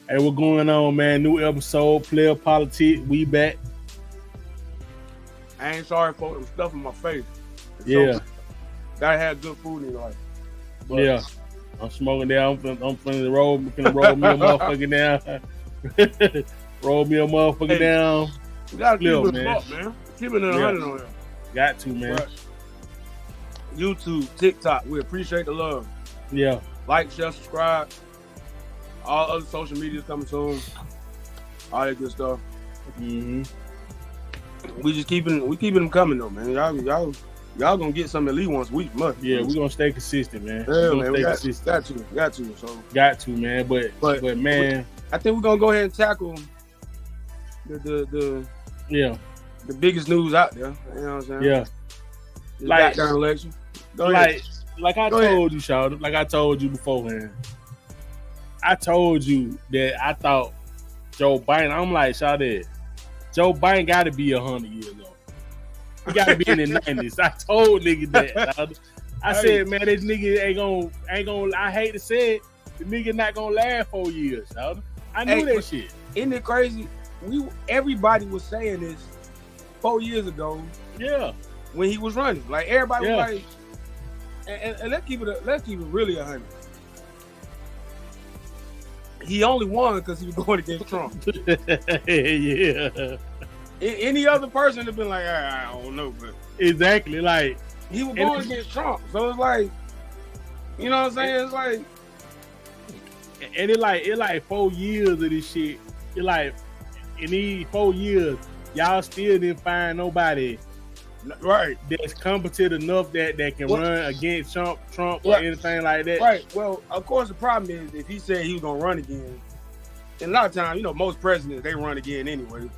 Hey, what's going on, man? New episode, Playa Politics. We back. I ain't sorry for them stuff in my face. Yeah. So, gotta have good food in your life. But, yeah. I'm smoking down. I'm finna roll me a motherfucker down. Roll me a motherfucker down. You gotta keep it up, man. Keep it in 100 on there. Got to, man. But YouTube, TikTok, we appreciate the love. Yeah. Like, share, subscribe. All other social medias coming soon. All that good stuff. Mm-hmm. We keeping them coming though, man. Y'all gonna get something at least once a week, must. Yeah, we gonna stay consistent, man. Yeah, man. We got to. So got to, man. But man, I think we're gonna go ahead and tackle the biggest news out there. You know what I'm saying? Yeah. The backdown election. Like I told you, Shawty. Like I told you beforehand. I told you that I thought Joe Biden. I'm like, Shawty, Joe Biden got to be 100 years old. He got to be in the 90s. I told nigga that. I said, man, this nigga ain't gonna. I hate to say it, the nigga not gonna last 4 years. Shawty. I knew that shit. Isn't it crazy? Everybody was saying this 4 years ago. Yeah. When he was running, like everybody was like, and let's keep it really 100. He only won because he was going against Trump. Yeah. Any other person would have been like, I don't know, but exactly, like he was going against Trump, so it's like, you know what I'm saying? It's like, and it like 4 years of this shit. It like in these 4 years, y'all still didn't find nobody. Right, that's competent enough that can run against Trump or anything like that. Right. Well, of course, the problem is if he said he was gonna run again, and a lot of times, most presidents they run again anyway.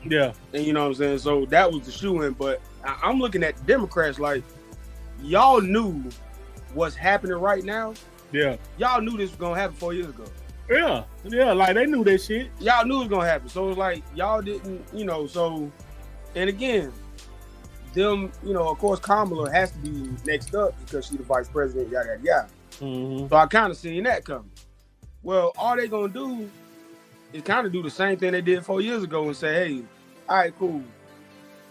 Yeah. And you know what I'm saying? So that was the shoe-in. But I'm looking at the Democrats like, y'all knew what's happening right now. Yeah. Y'all knew this was gonna happen 4 years ago. Yeah. Yeah. Like they knew that shit. Y'all knew it was gonna happen. So it's like y'all didn't, so. And again. Them, of course, Kamala has to be next up because she's the vice president, yada, yada, yada. Mm-hmm. So I kind of seen that coming. Well, all they going to do is kind of do the same thing they did 4 years ago and say, hey, all right, cool.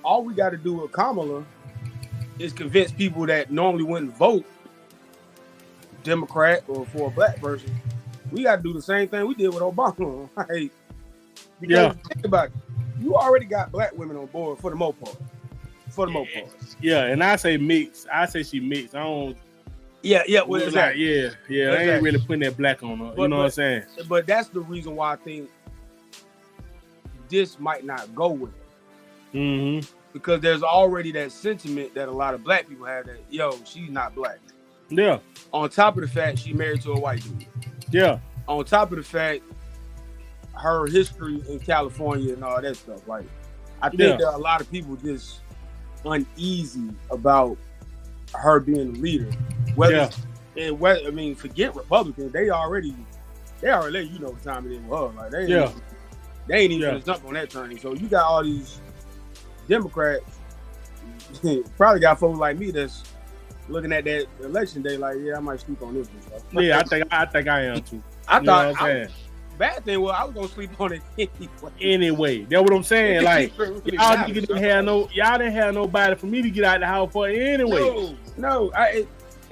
All we got to do with Kamala is convince people that normally wouldn't vote Democrat or for a black person. We got to do the same thing we did with Obama. Right? Because think about it. You already got black women on board for the most part. For the most part. Yeah, and I say mixed. I say she mixed. I don't. Yeah. Well, exactly. Yeah. I ain't really putting that black on her. You know what I'm saying? But that's the reason why I think this might not go with it. Mm-hmm. Because there's already that sentiment that a lot of black people have that, she's not black. Yeah. On top of the fact she married to a white dude. Yeah. On top of the fact her history in California and all that stuff. Like, I think there are a lot of people just uneasy about her being the leader. Forget Republicans. They already let you know what time it is with her. Like they ain't even gonna jump on that train. So you got all these Democrats, probably got folks like me that's looking at that election day like, I might sleep on this one. Yeah, I think I am too. I thought bad thing was I was gonna sleep on it anyway. That's what I'm saying. Like y'all didn't have nobody for me to get out the house for anyway. No.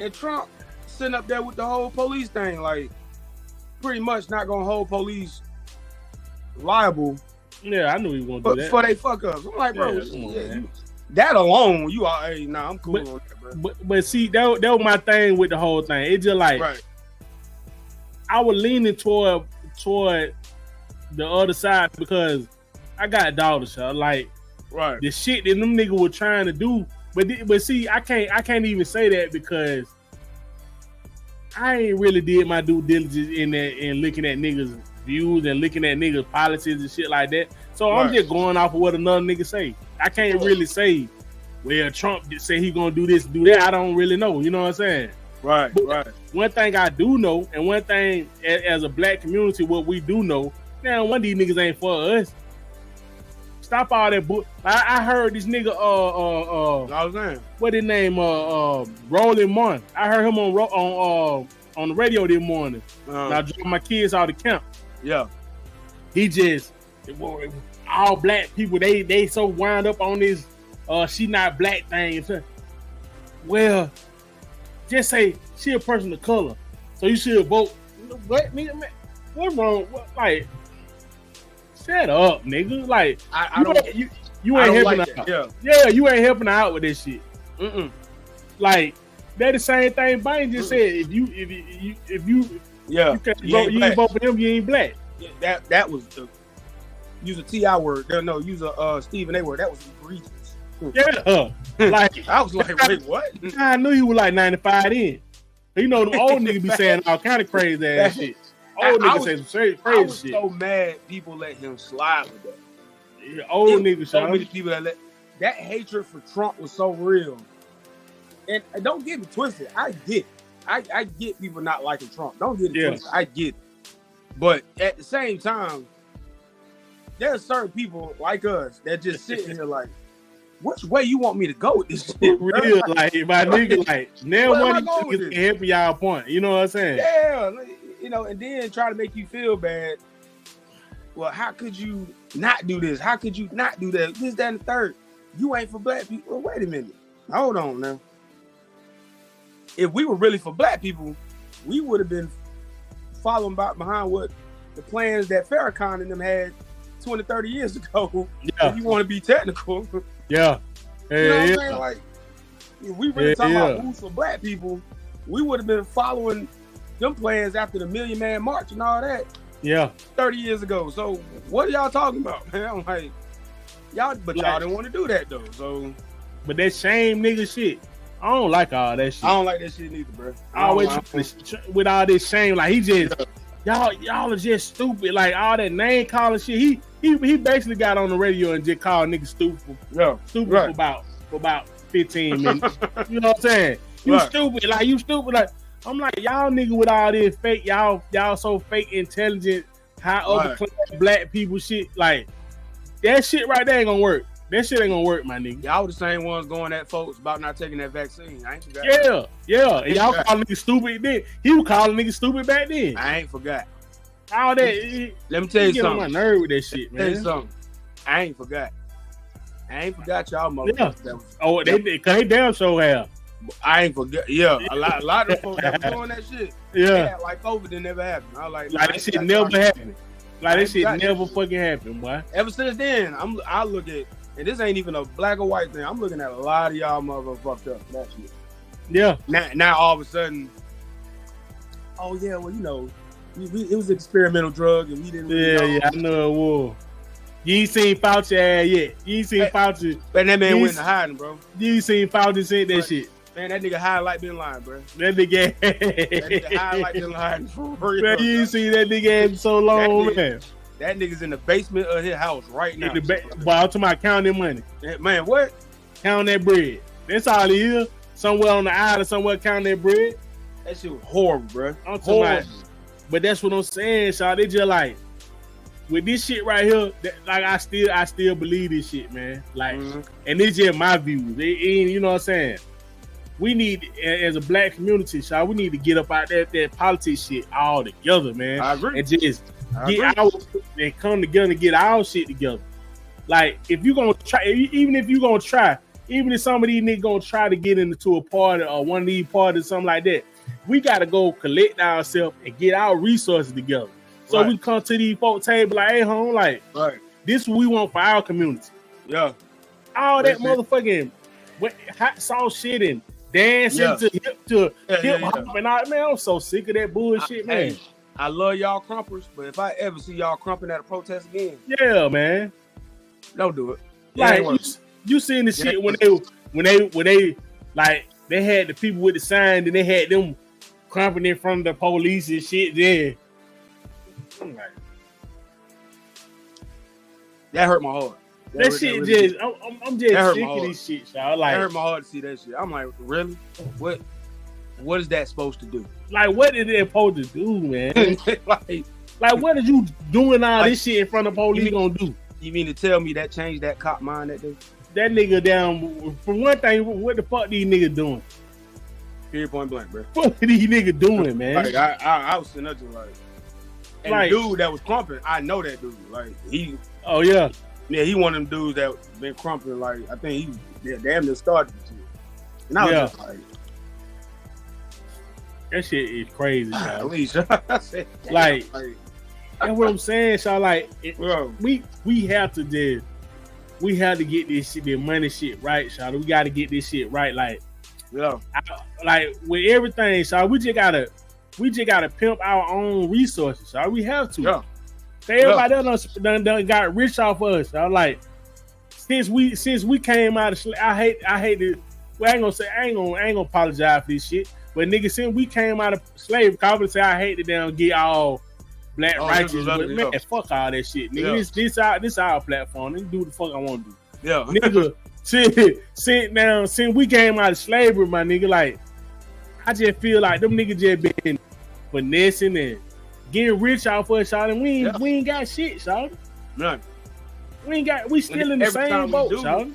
And Trump sitting up there with the whole police thing, like pretty much not gonna hold police liable. Yeah, I knew he was gonna do that before they fuck up. I'm like, bro, that alone, I'm cool on that, bro. But see, that was my thing with the whole thing. It just like I was leaning toward the other side because I got a daughter, so like the shit that them niggas were trying to do, but see, I can't even say that because I ain't really did my due diligence in that and looking at niggas' views and looking at niggas' policies and shit like that. So I'm just going off of what another nigga say. I can't really say, well, Trump say he gonna do this, do that. I don't really know. You know what I'm saying? Right. One thing I do know, and one thing as a black community, what we do know, now one of these niggas ain't for us. Stop all that book. I heard this nigga what his name Roland Martin. I heard him on the radio this morning. I dropped my kids out of camp. Yeah. he just all black people they so wound up on this she not black thing. Well, just say she a person of color, so you should vote. What, man? What's wrong? What, like, shut up, nigga. Like, you ain't helping like out. Yeah, you ain't helping out with this shit. Like, that the same thing Biden just said. If you can't vote for him, you ain't black. Yeah, that was use a T.I. word. No, use a Stephen A. word. That was egregious. Yeah, like I was like, wait, what? I knew he was like 95 in. You know, the old niggas be saying all kind of crazy ass shit. Old niggas say some crazy shit. I was so mad people let him slide with that. Yeah, old niggas. So many people that hatred for Trump was so real. And don't get me twisted. I get people not liking Trump. Don't get it twisted. I get it. But at the same time, there are certain people like us that just sit here like, which way you want me to go with this shit? Real, like, my nigga, like, now one niggas can help y'all point. You know what I'm saying? Yeah, you know, and then try to make you feel bad. Well, how could you not do this? How could you not do that? This, that, and the third. You ain't for black people. Well, wait a minute. Hold on now. If we were really for black people, we would have been following behind what the plans that Farrakhan and them had 20, 30 years ago. Yeah. If you want to be technical. Yeah. You know what I'm saying? Like, if we really talking about who's for black people, we would have been following them plans after the Million Man March and all that. Yeah. 30 years ago. So what are y'all talking about, man? I'm like, y'all didn't want to do that though. So, but that shame nigga shit, I don't like all that shit. I don't like that shit neither, bro. Always with all this shame, like he just y'all are just stupid. Like all that name calling shit. He basically got on the radio and just called niggas stupid. Yeah, stupid right. for about 15 minutes. You know what I'm saying? You stupid, like you stupid. Like I'm like y'all nigga with all this fake. Y'all so fake intelligent. How other black people shit like that shit right there ain't gonna work. That shit ain't gonna work, my nigga. Y'all the same ones going at folks about not taking that vaccine. I ain't forgot. Yeah. And y'all calling niggas stupid then. He was calling niggas stupid back then. I ain't forgot. All that. Let me tell you something. On my nerve with that shit, man. Tell you something. I ain't forgot. Y'all motherfuckers. Yeah. Cause they damn sure have. I ain't forget. Yeah, a lot of folks that were doing that shit. Yeah, like COVID didn't never happen. I was like that shit never happened. Like that shit never fucking happened, boy. Ever since then, I look at, and this ain't even a black or white thing. I'm looking at a lot of y'all motherfuckers fucked up. That shit. Yeah. Now all of a sudden, oh yeah, well you know, it was an experimental drug and we didn't. Really know. I know it was. You ain't seen Fauci ass yet. You ain't seen Fauci. Man, that man went to hiding, bro. You ain't seen Fauci say that shit. Man, that nigga high like been lying, bro. That nigga high like been lying for real. Man, you ain't seen that nigga ass so long, man. That nigga's in the basement of his house right now. But I'm talking about counting money. Man, what? Counting that bread. That's all he is. Somewhere on the island, somewhere counting that bread. That shit was horrible, bro. I'm talking about, but that's what I'm saying, y'all. They just like, with this shit right here, like I still believe this shit, man. Like, and it's just my views. You know what I'm saying? We need, as a black community, y'all, we need to get up out that politics shit all together, man. I agree. And just and come together and get our shit together. Like, if you gonna try, even if some of these niggas gonna try to get into a party or one of these parties, something like that, we gotta go collect ourselves and get our resources together. So we come to these folk table like, hey, home, like, this is what we want for our community. Yeah. All that motherfucking hot sauce shit and dancing to hip hop and all. Man, I'm so sick of that bullshit, man. I love y'all crumpers, but if I ever see y'all crumping at a protest again, yeah, man, don't do it. Like you seen the shit when they like they had the people with the sign and they had them crumping in front of the police and shit. Then I'm like, that hurt my heart. I'm just sick of this shit, y'all. Like, that hurt my heart to see that shit. I'm like, really? What is that supposed to do? Like, what is it supposed to do, man? like, what are you doing all this shit in front of police gonna do? You mean to tell me that changed that cop mind that day? That nigga down, for one thing, what the fuck these niggas doing? Period, point blank, bro. What are these niggas doing, man? Like, I was sitting up to like, And the dude that was crumping, I know that dude. Like he. Oh yeah. Yeah, he one of them dudes that been crumping. Like I think he damn near started the shit. And I was just like, that shit is crazy, y'all. At least like that's what I'm saying, y'all. Like we have to get this shit, the money shit right, y'all. We got to get this shit right. Like like with everything, y'all. We just gotta pimp our own resources, y'all. We have to. Yeah. Everybody else done got rich off of us. I like since we came out of I hate it. Well, I ain't gonna apologize for this shit. But nigga, since we came out of slavery, I would say I hate to damn get all black righteous. But man, fuck all that shit. Nigga, this our platform. Nigga, do what the fuck I want to do. Yeah, nigga. Since we came out of slavery, my nigga, like I just feel like them niggas just been finessing and getting rich off us, y'all, and we ain't got shit, y'all. None. We still in the same boat, y'all.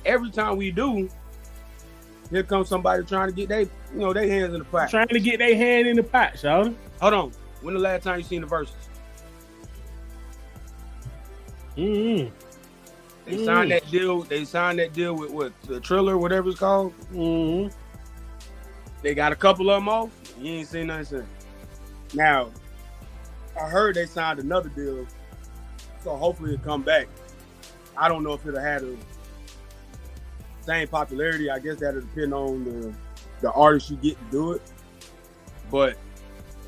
Every time we do, here comes somebody trying to get their hands in the pot. Trying to get their hand in the pot, y'all. Hold on. When the last time you seen the verses? Mm-hmm. They signed that deal. They signed that deal with what? The Triller, whatever it's called. Mm-hmm. They got a couple of them off. You ain't seen nothing since. Now, I heard they signed another deal, so hopefully it'll come back. I don't know if it'll have the same popularity. I guess that'll depend on the artist you get to do it. But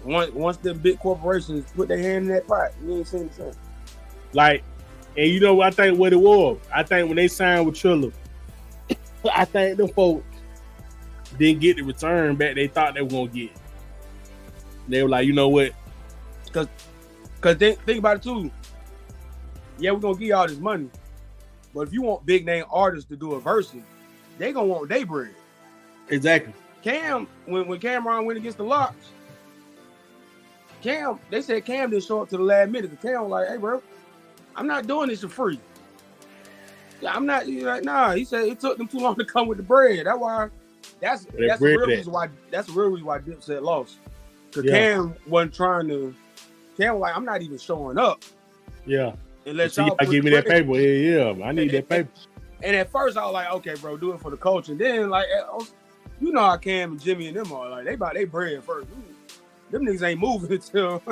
once the big corporations put their hand in that pot, you ain't seen the same. Like, and you know what I think what it was? I think when they signed with Triller, I think them folks didn't get the return back they thought they were gonna get. They were like, you know what? Cause think about it too. Yeah, we're gonna give you all this money, but if you want big name artists to do a verse, they gonna want their bread. Exactly. Cam, when Cameron went against the Locks, they said Cam didn't show up to the last minute. Cam was like, "Hey, bro, I'm not doing this for free. Yeah, I'm not." He's like, "Nah." He said it took them too long to come with the bread. That's the real reason why. That's the real reason why Dipset lost. Cause Cam wasn't trying to. Cam was like, "I'm not even showing up." Yeah. Unless y'all give me that paper. Yeah. I need that paper. And at first I was like, "Okay, bro, do it for the culture." And then like, you know how Cam and Jimmy and them are. Like they buy their bread first. Them niggas ain't moving until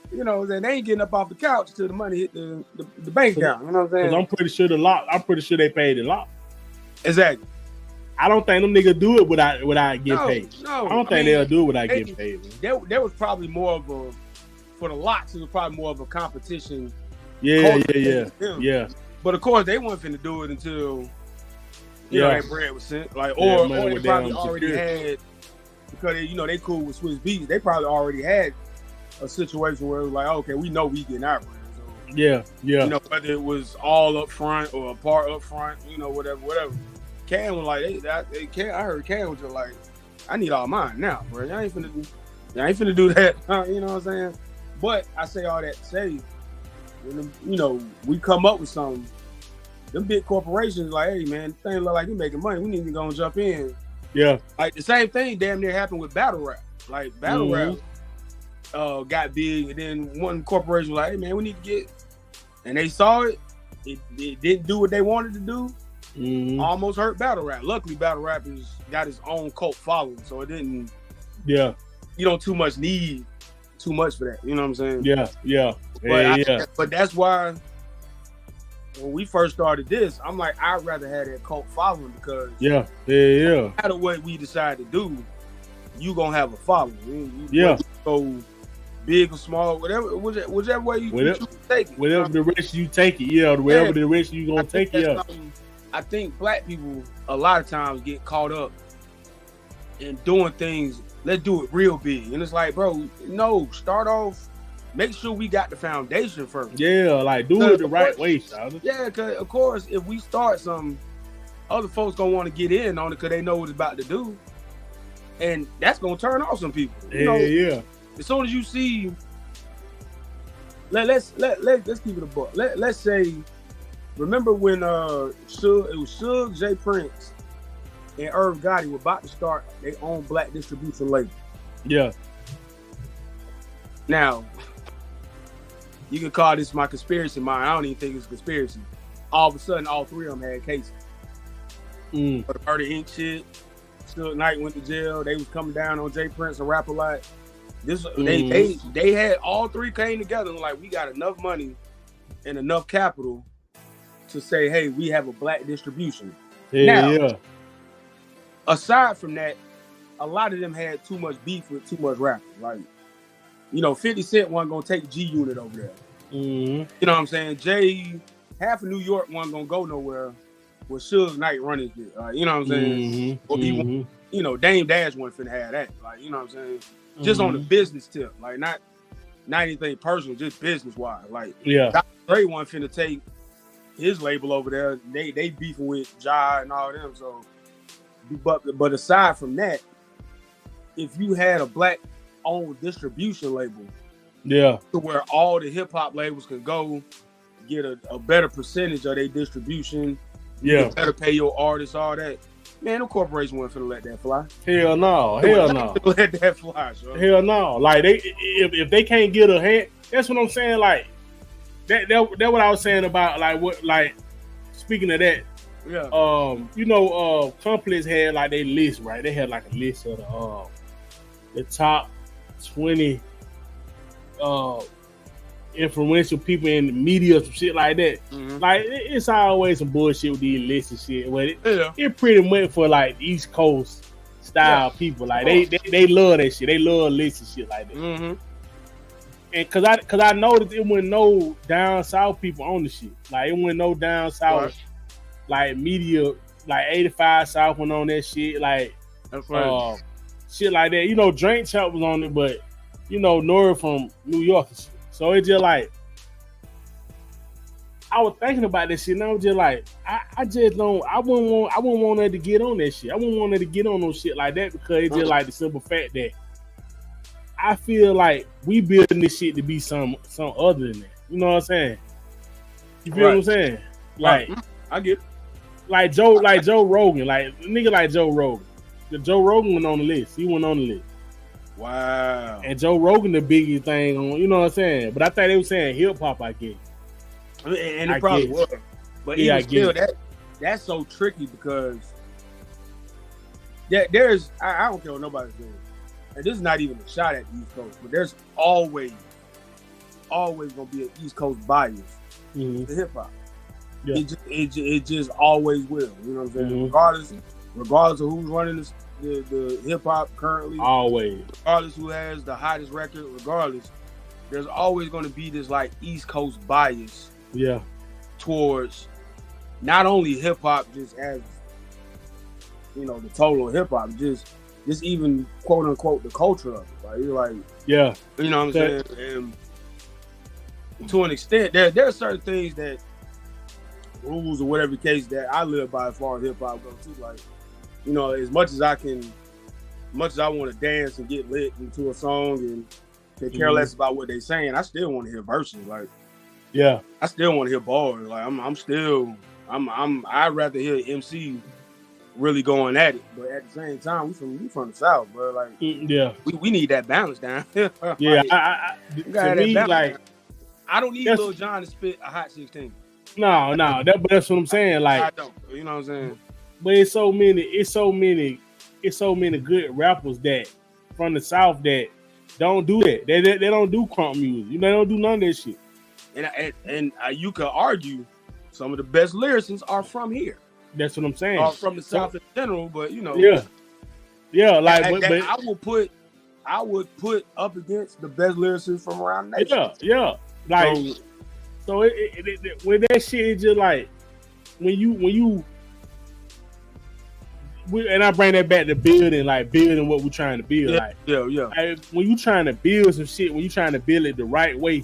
they ain't getting up off the couch till the money hit the bank account. You know what I'm saying? I'm pretty sure they paid the lot. Exactly. I don't think them niggas do it without getting paid. No, I don't think they'll do it without getting paid. There was probably more of a, for the lots, it was probably more of a competition. Yeah. But of course, they weren't finna do it until that bread was sent. Like, or they probably already had, because they cool with Swiss Beats. They probably already had a situation where it was like, okay, we know we getting our bread. So, yeah. Whether it was all up front or a part up front, whatever. Cam was like, I heard Cam was just like, I need all mine now, bro. I ain't finna do that. You know what I'm saying? But I say all that to say, when we come up with something, them big corporations like, hey man, the thing look like you making money. We need to go and jump in. Yeah. Like the same thing damn near happened with battle rap. Like battle rap got big, and then one corporation was like, hey man, we need to get, and they saw it. It didn't do what they wanted to do. Mm-hmm. Almost hurt battle rap. Luckily, battle rap got its own cult following, so it didn't. Yeah. You don't need too much for that. You know what I'm saying? Yeah. But that's why when we first started this, I'm like, I'd rather have that cult following because yeah. No matter what we decide to do, you gonna have a following. You go big or small, whichever way you take it. Whatever direction you take it, whatever direction you gonna take it. I think black people a lot of times get caught up in doing things. Let's do it real big, and it's like, bro, no. Start off. Make sure we got the foundation first. Yeah, like do it the right way, Shawty. Yeah, because of course, if we start something, other folks gonna want to get in on it because they know what it's about to do, and that's gonna turn off some people. Yeah. As soon as you see, let's keep it a buck. Let's say. Remember when it was Suge, Jay Prince, and Irv Gotti were about to start their own black distribution label. Yeah. Now, you can call this my conspiracy mind. I don't even think it's a conspiracy. All of a sudden, all three of them had cases. For the Murder Inc. shit. Suge Knight went to jail. They was coming down on Jay Prince, a rap a lot. They had all three came together and like, we got enough money and enough capital to say, hey, we have a black distribution. Now, aside from that, a lot of them had too much beef with too much rappers. Like, 50 Cent wasn't gonna take G Unit over there. You know what I'm saying? Jay, half of New York wasn't gonna go nowhere with Suge Knight running it. You know what I'm saying? Or Dame Dash wasn't finna have that. Like, you know what I'm saying? Just on the business tip, like not anything personal, just business wise. Like, Dr. Dre wasn't finna take his label over there. They beefing with Ja and all them. So, but aside from that, if you had a black owned distribution label, to where all the hip hop labels can go get a better percentage of their distribution, you better pay your artists, all that. Man, no corporation wasn't finna let that fly. Hell no. Let that fly, bro. Hell no. Like if they can't get a hand, that's what I'm saying. Like that what I was saying about speaking of that. Complex had like their list, right? They had like a list of the top 20 influential people in the media, some shit like that. Like it's always some bullshit with these lists and shit. But it pretty much for like East Coast style people. Like they love that shit. They love lists and shit like that. And cause I noticed it wasn't no down south people on the shit. Like it wasn't no down south like media, like 85 South went on that shit. Like shit like that. Drink Chop was on it, but Nori from New York and shit. So it's just like I was thinking about this shit, and I was just like, I wouldn't want her to get on that shit. I wouldn't want her to get on no shit like that because it's just like the simple fact that I feel like we building this shit to be some other than that. You know what I'm saying? You feel what I'm saying? Like I get it. Like Joe Rogan, like a nigga like Joe Rogan. The Joe Rogan went on the list. He went on the list. Wow. And Joe Rogan the biggest thing on, you know what I'm saying? But I thought they were saying hip hop, I guess. And it probably was. But even still, that's so tricky because there's I don't care what nobody's doing. And this is not even a shot at the East Coast, but there's always gonna be an East Coast bias to hip hop. Yeah. It just always will. You know what I'm saying? Regardless of who's running the hip hop currently, always. Regardless who has the hottest record, regardless, there's always going to be this like East Coast bias. Towards not only hip hop, just as the total hip hop, just even quote unquote the culture of it. Like you're like, you know what I'm saying? And to an extent, there are certain things that rules or whatever the case that I live by as far as hip hop goes too. Like, as much as I want to dance and get lit into a song and they care less about what they're saying, I still want to hear verses. Like, I still want to hear bars. Like, I'd rather hear MC really going at it. But at the same time, we from the South, bro. Like, we need that balance down. I don't need Lil Jon to spit a hot 16. No, that's what I'm saying. Like, I don't. You know what I'm saying? But it's so many good rappers that from the South that don't do that. They don't do crunk music. They don't do none of that shit. And you could argue some of the best lyricists are from here. That's what I'm saying. Or from the South in general, but like I would put up against the best lyricists from around the nation. Like so with that shit, it's just like when you and I bring that back to building what we're trying to build. Like, when you trying to build some shit, when you trying to build it the right way,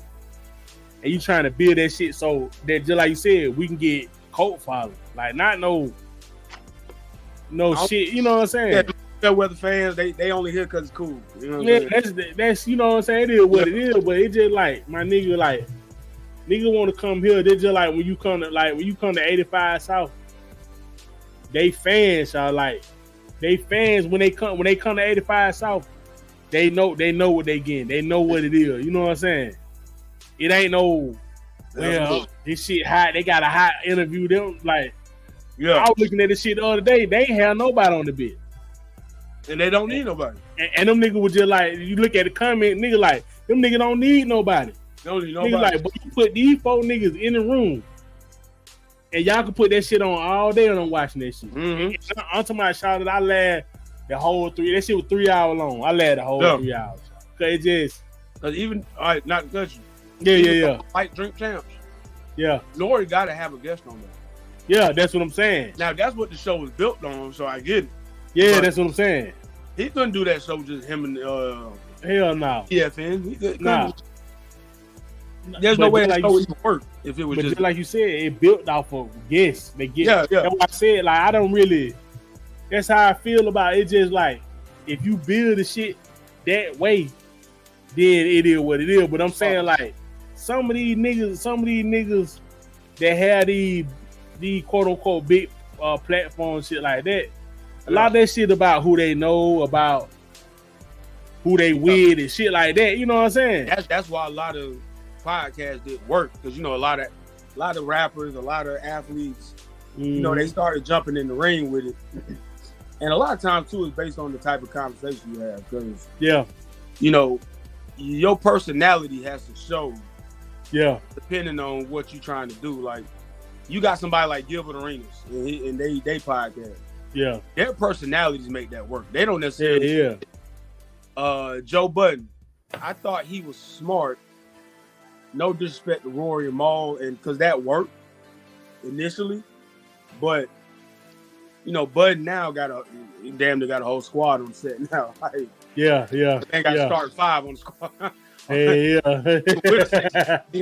and you trying to build that shit so that just like you said, we can get cult following. Like not no shit. You know what I'm saying? Weather fans, they only here because it's cool. You know what I'm saying? That's you know what I'm saying. It is what it is, but it just like my nigga want to come here. They just like when you come to 85 South. They fans are like, when they come to 85 South, they know what they getting. They know what it is. You know what I'm saying? it ain't no. Well, this shit hot. They got a hot interview. Them like, I was looking at this shit the other day. They ain't have nobody on the bit, and they don't need nobody. And them niggas was just like, you look at the comment, nigga like, them niggas don't need nobody. Don't need nobody. Nigga like, but you put these 4 niggas in the room, and y'all can put that shit on all day, and I'm watching that shit. Mm-hmm. I'm talking about shot that I laughed the whole 3. That shit was 3 hours long. I laughed the whole 3 hours. Cause it just, cause even not to touch you. Yeah. Fight drink champs. Yeah. Lori got to have a guest on there. Yeah, that's what I'm saying. Now that's what the show was built on, so I get it. Yeah, but that's what I'm saying. He couldn't do that show just him and hell no. EFN. Nah. There's no way that show would work if it was just like you said, it built off of guests. They get That's what I said. Like I don't really. That's how I feel about it. It's just like if you build the shit that way, then it is what it is. But I'm saying like some of these niggas that have these quote unquote big platforms, shit like that. A lot of that shit about who they know, about who they with and shit like that. You know what I'm saying? That's why a lot of podcasts didn't work, because you know a lot of rappers, a lot of athletes, you know, they started jumping in the ring with it. And a lot of times too is based on the type of conversation you have, because you know, your personality has to show. Yeah. Depending on what you're trying to do. Like you got somebody like Gilbert Arenas and they podcast. Yeah. Their personalities make that work. They don't necessarily Joe Budden. I thought he was smart. No disrespect to Rory and Maul, and because that worked initially. But you know, Budden now got a whole squad on set now. Like, they got to start 5 on the squad. You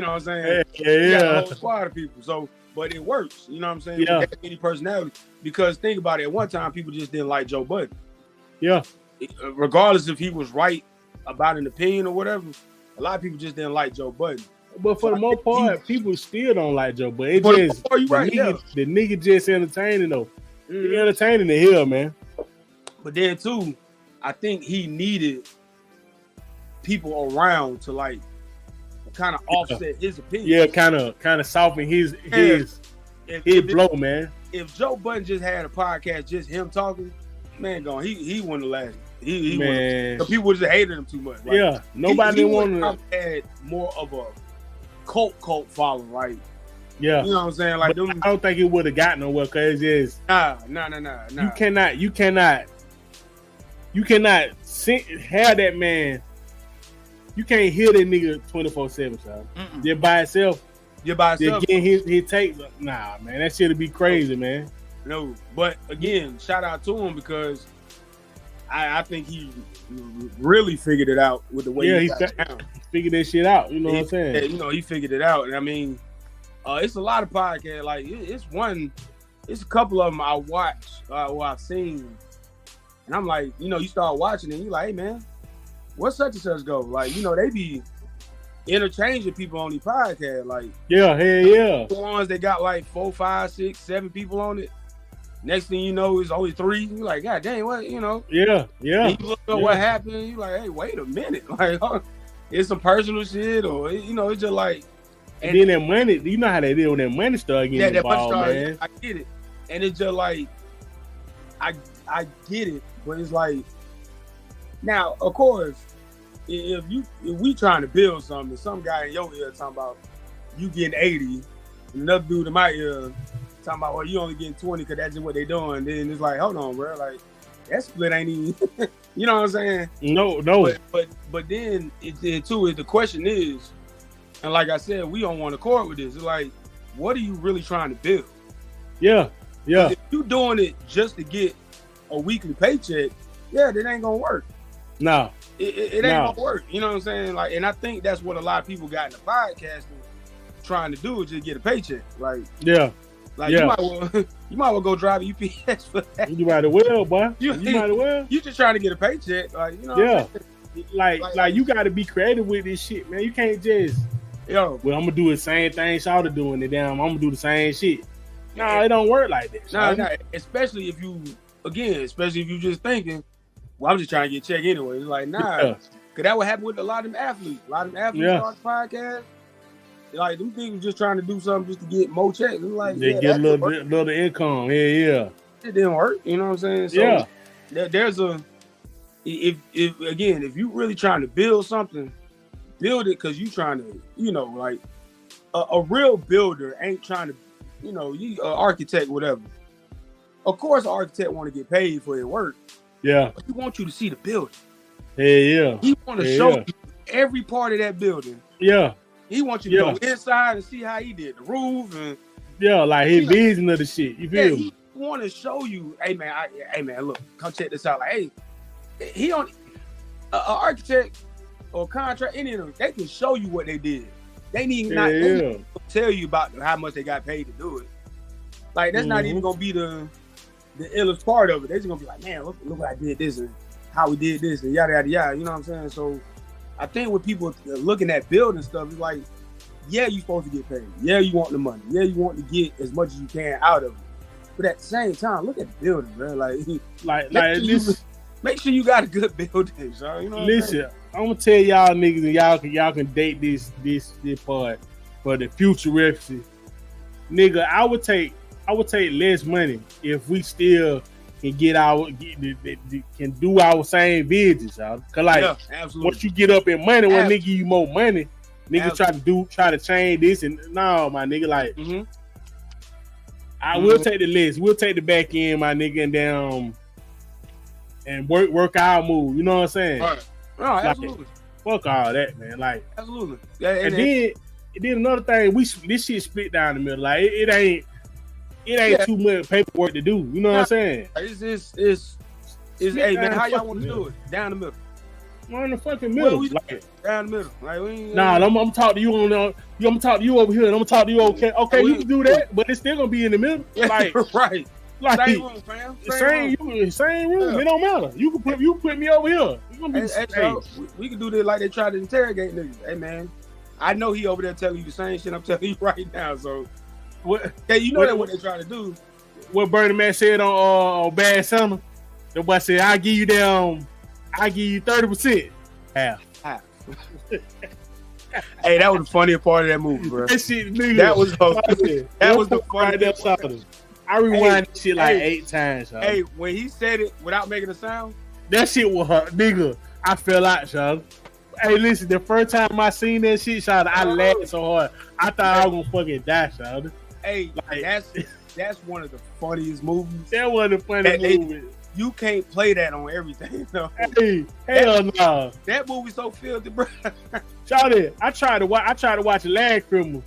know what I'm saying? You got a whole squad of people. So, but it works. You know what I'm saying? Yeah. Any personality. Because think about it. At one time, people just didn't like Joe Budden. Yeah. Regardless if he was right about an opinion or whatever, a lot of people just didn't like Joe Budden. But for the most part, people still don't like Joe Budden. It just the nigga just entertaining though. He entertaining the hell, man. But then too, I think he needed people around to like kind of offset his opinion. Yeah, kind of soften his blow, man. If Joe Budden just had a podcast, just him talking, man, he wouldn't have lasted. He man, the people just hated him too much. Like, nobody wanted to had more of a cult following, like. Yeah, you know what I'm saying. Like, I don't think it would have gotten nowhere because it's just nah. You cannot have that man. You can't hear that nigga 24/7, child. Just by itself. Again, he takes nah, man. That shit'd be crazy, man. No, but again, shout out to him because I think he really figured it out with the way he figured that shit out. You know what I'm saying? You know, he figured it out, and I mean. It's a lot of podcasts. Like it's a couple of them I watch or I've seen, and I'm like, you know, you start watching and you like, hey man, what's such and such go? Like, you know, they be interchanging people on these podcasts. Like, the ones that got like 4, 5, 6, 7 people on it. Next thing you know, it's only 3. You like, God dang, what, you know? Yeah. You look up what happened. You like, hey, wait a minute, like, it's some personal shit, or you know, it's just like. And then that money, you know how they deal when that money start getting involved, man. I get it, and it's just like, I get it, but it's like, now of course, if we trying to build something, some guy in your ear talking about you getting 80, and another dude in my ear talking about, well, you only getting 20 because that's just what they doing. Then it's like, hold on, bro, like that split ain't even, you know what I'm saying? No. But then it too is the question is. And like I said, we don't want to accord with this. It's like, what are you really trying to build? Yeah. If you doing it just to get a weekly paycheck, that ain't gonna work. No. It ain't gonna work. You know what I'm saying? Like, and I think that's what a lot of people got in the podcasting trying to do is just get a paycheck. Like, you might well go drive UPS for that. You might as well, boy. You might as well. You just trying to get a paycheck, like, you know. Yeah. Like you got to be creative with this shit, man. You can't just. Well, I'm gonna do the same thing Shawty doing it. I'm gonna do the same shit. No, it don't work like that. No. Especially if you just thinking, well, I'm just trying to get a check anyway. It's like, nah, because that would happen with a lot of them athletes. A lot of them athletes start podcasts. like them people just trying to do something just to get more checks. It's like they get a little income. Yeah. It didn't work. You know what I'm saying? So there's a if you really trying to build something, build it because you trying to, you know, like a real builder ain't trying to, you know, you architect, whatever. Of course, an architect want to get paid for their work. Yeah. But he wants you to see the building. Yeah. He want to show you every part of that building. Yeah. He wants you to go inside and see how he did the roof and like his vision of the shit. You feel me? He want to show you, hey man, look, come check this out. Like, hey, he don't an architect or contract, any of them, they can show you what they did. They need not tell you about how much they got paid to do it. Like that's not even gonna be the illest part of it. They're just gonna be like, man, look what I did this and how we did this and yada yada yada. You know what I'm saying? So I think when people looking at building stuff, it's like, yeah, you supposed to get paid. Yeah, you want the money. Yeah, you want to get as much as you can out of it. But at the same time, look at the building, bro. Like make sure you got a good building, so you know. Listen, I'm gonna tell y'all niggas, and y'all can date this part for the future references. Nigga, I would take less money if we still can can do our same visions, y'all. Cause like once you get up in money, when nigga you more money, nigga try to change this and no, my nigga, like I will take the list, we'll take the back end, my nigga, and down and work our move. You know what I'm saying? Right. No, absolutely. Fuck all that, man. Like absolutely. Yeah, and then another thing, this shit split down the middle. Like it ain't too much paperwork to do. You know what I'm saying? It's hey man, how y'all want to do it? Down the middle. We're in the fucking middle. Down the middle. Like I'm talking to you on I'm gonna talk to you over here, and I'm gonna talk to you okay, you can do that, but it's still gonna be in the middle. Like right. Like same room, fam. Same room. Yeah. It don't matter. You can put me over here. So we can do this like they try to interrogate niggas. Hey man, I know he over there telling you the same shit I'm telling you right now. So what? Hey, you know what they trying to do. What Bernie Man said on Bad Summer. The boy said, I give you 30%. Half. Hey, that was the funniest part of that movie, bro. That shit, nigga. That was the funniest part. I rewind that shit like 8 times. Y'all. Hey, when he said it without making a sound, that shit was hurt, nigga. I fell out, y'all. Hey, listen, the first time I seen that shit, y'all, I laughed so hard. I thought I was gonna fucking die, y'all. Hey, like, that's one of the funniest movies. That was the funniest movie. You can't play that on everything. No. Hey, hell no. That movie's so filthy, bro. Shawty, I tried to watch Last Criminal.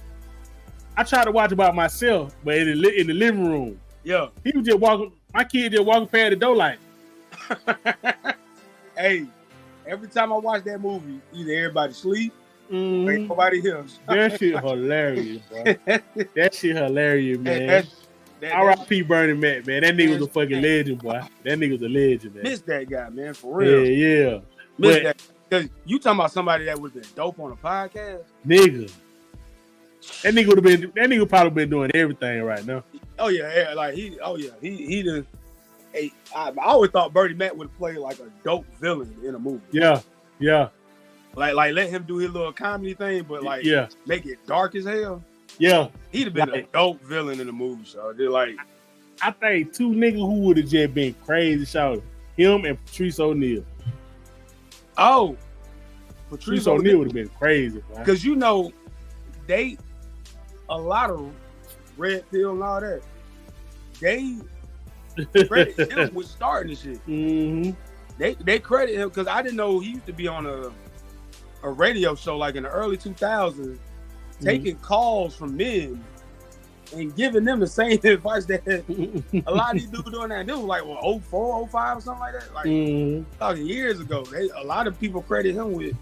I tried to watch it by myself, but in the living room. Yeah. He was just walking, my kid just walking past the door like. Hey, every time I watch that movie, either everybody sleep, or ain't nobody here. That shit hilarious, bro. That shit hilarious, man. R.I.P. Bernie Mac, man. That nigga was a fucking legend, boy. That nigga was a legend, man. Miss that guy, man, for real. Yeah. Miss that. Because you talking about somebody that would have been dope on a podcast? Nigga. That nigga probably been doing everything right now. Oh yeah, like he done. Hey, I always thought Bernie Mac would play like a dope villain in a movie. Yeah. Like let him do his little comedy thing, but like make it dark as hell. Yeah, he'd have been a dope villain in the movie. So they're like, I think 2 niggas who would have just been crazy. Shout him and Patrice O'Neal. Oh, Patrice O'Neal would have been crazy, because you know a lot of Red Pill and all that, they credit him with starting this shit. Mm-hmm. They credit him because I didn't know he used to be on a radio show like in the early 2000s, taking calls from men and giving them the same advice that a lot of these dudes doing that. This was like 04, 05 or something like that. Like talking years ago. A lot of people credit him with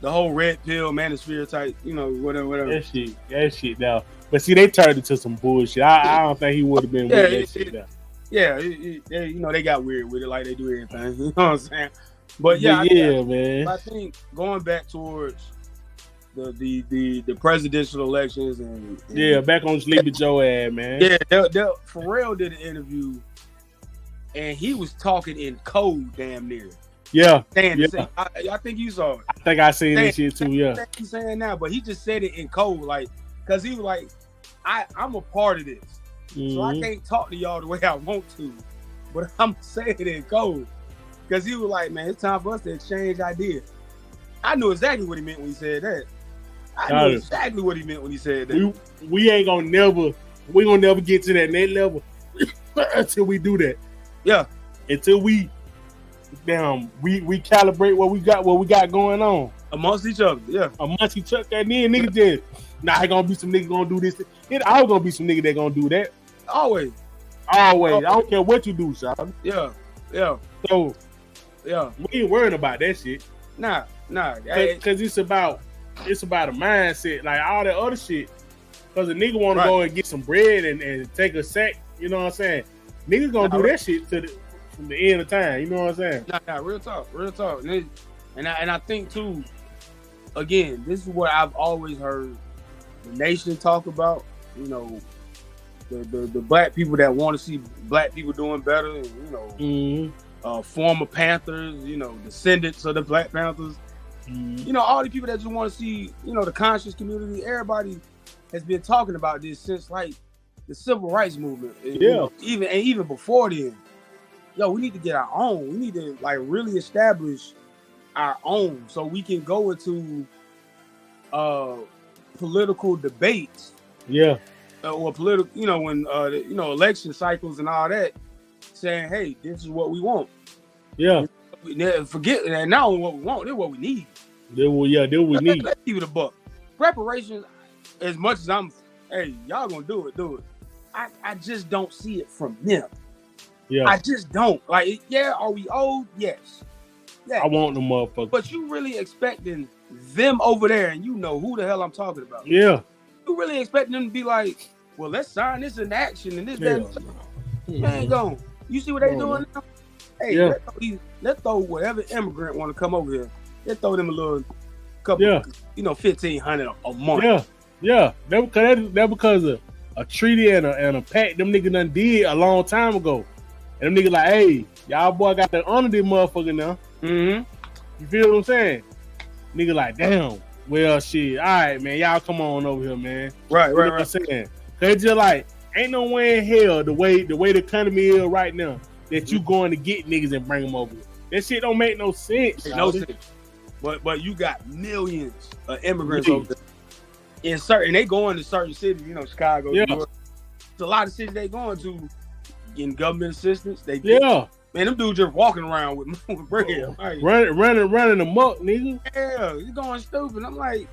the whole Red Pill manosphere type, you know, whatever. That shit now. But see, they turned into some bullshit. I don't think he would have been with that shit now. Yeah, you know, they got weird with it like they do everything. You know what I'm saying? But man. I think going back towards the presidential elections and back on Sleepy Joe ad, man. Yeah, Pharrell did an interview and he was talking in code damn near. Yeah. I think you saw it. I think I seen this shit too. Yeah. He's saying now, but he just said it in code, like, because he was like, I'm a part of this, so I can't talk to y'all the way I want to, but I'm saying it in code. Because he was like, man, it's time for us to exchange ideas. I knew exactly what he meant when he said that. I knew exactly what he meant when he said that. We ain't gonna never get to that next level until we do that. Yeah. Until we calibrate what we got going on. Amongst each other, yeah. Amongst each other. And then niggas just, it gonna be some niggas gonna do this. It always gonna be some niggas that gonna do that. Always. I don't care what you do, son. Yeah. So yeah, we ain't worrying about that shit. Nah. Because it's about a mindset, like all that other shit. Because a nigga want to go and get some bread and take a sack, you know what I'm saying? Niggas gonna do that shit from the end of time, you know what I'm saying? Nah, real talk. And I think too, again, this is what I've always heard the nation talk about. You know, the black people that want to see black people doing better, and, you know. Former Panthers, you know, descendants of the Black Panthers, you know, all the people that just want to see, you know, the conscious community. Everybody has been talking about this since like the civil rights movement. Yeah, you know, even before then. Yo, we need to get our own. We need to like really establish our own so we can go into political debates. Yeah, or political, you know, when you know, election cycles and all that. Saying, hey, this is what we want. Yeah. Forget that. Not only what we want, this is what we need. This what we need. Let's give it a buck. Preparation, as much as hey, y'all gonna do it. I just don't see it from them. Yeah. I just don't. Like, yeah, are we old? Yes. Yeah. I want them motherfuckers. But you really expecting them over there, and you know who the hell I'm talking about. Yeah. You really expecting them to be like, well, let's sign this in action and this, that. Man, go. You see what they doing now? Hey, let's throw whatever immigrant want to come over here. Let's throw them a little couple, you know, $1,500 a month. Yeah. That because of a treaty and a pact them niggas done did a long time ago. And them niggas like, hey, y'all boy got to honor this motherfucker now. You feel what I'm saying? Nigga like, damn. Well, shit. All right, man. Y'all come on over here, man. Right. What I'm saying? They just like, ain't no way in hell the way the economy is right now that you going to get niggas and bring them over. That shit don't make no sense. No sense. But you got millions of immigrants over there. They going to certain cities, you know, Chicago, New York. It's a lot of cities they going to getting government assistance. Man, them dudes just walking around with bread. Like, running amok, nigga. Yeah, you going stupid. I'm like,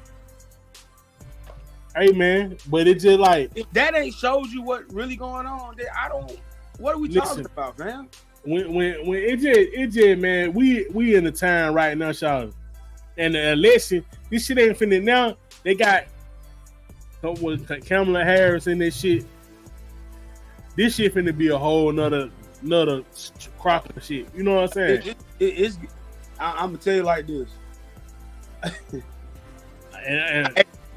hey man, but it just like if that ain't shows you what really going on, then I don't. What are we talking about, man? When it just man, we in the time right now, y'all. And the election, this shit ain't finna now. They got Kamala Harris in this shit. This shit finna be a whole another crock of shit. You know what I'm saying? I'm gonna tell you like this.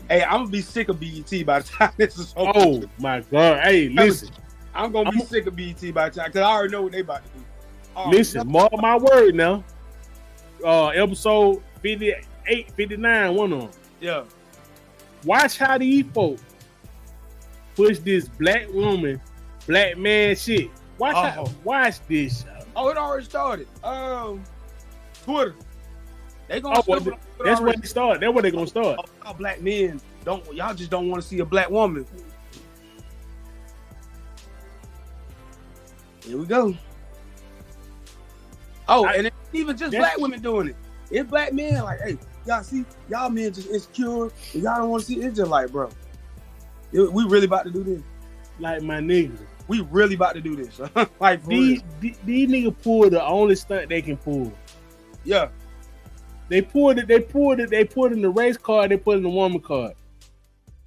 Hey, I'm gonna be sick of BET by the time this is over. Oh my God! Hey, listen, I'm gonna be sick of BET by the time because I already know what they about to do. Listen, mark my word now. Episode 58, 59, one of them. Yeah. Watch how these folks push this black woman, black man shit. Watch this. Oh, it already started. Twitter. They gonna that's where they start. That's where they gonna start. Y'all black men y'all just don't want to see a black woman. Here we go. Oh, and it's even just black women doing it. It's black men like, hey, y'all see, y'all men just insecure and y'all don't want to see it. It's just like, bro, we really about to do this. Like my niggas. We really about to do this. Like these niggas pull the only stunt they can pull. Yeah. They pulled it in the race card, they put in the woman card.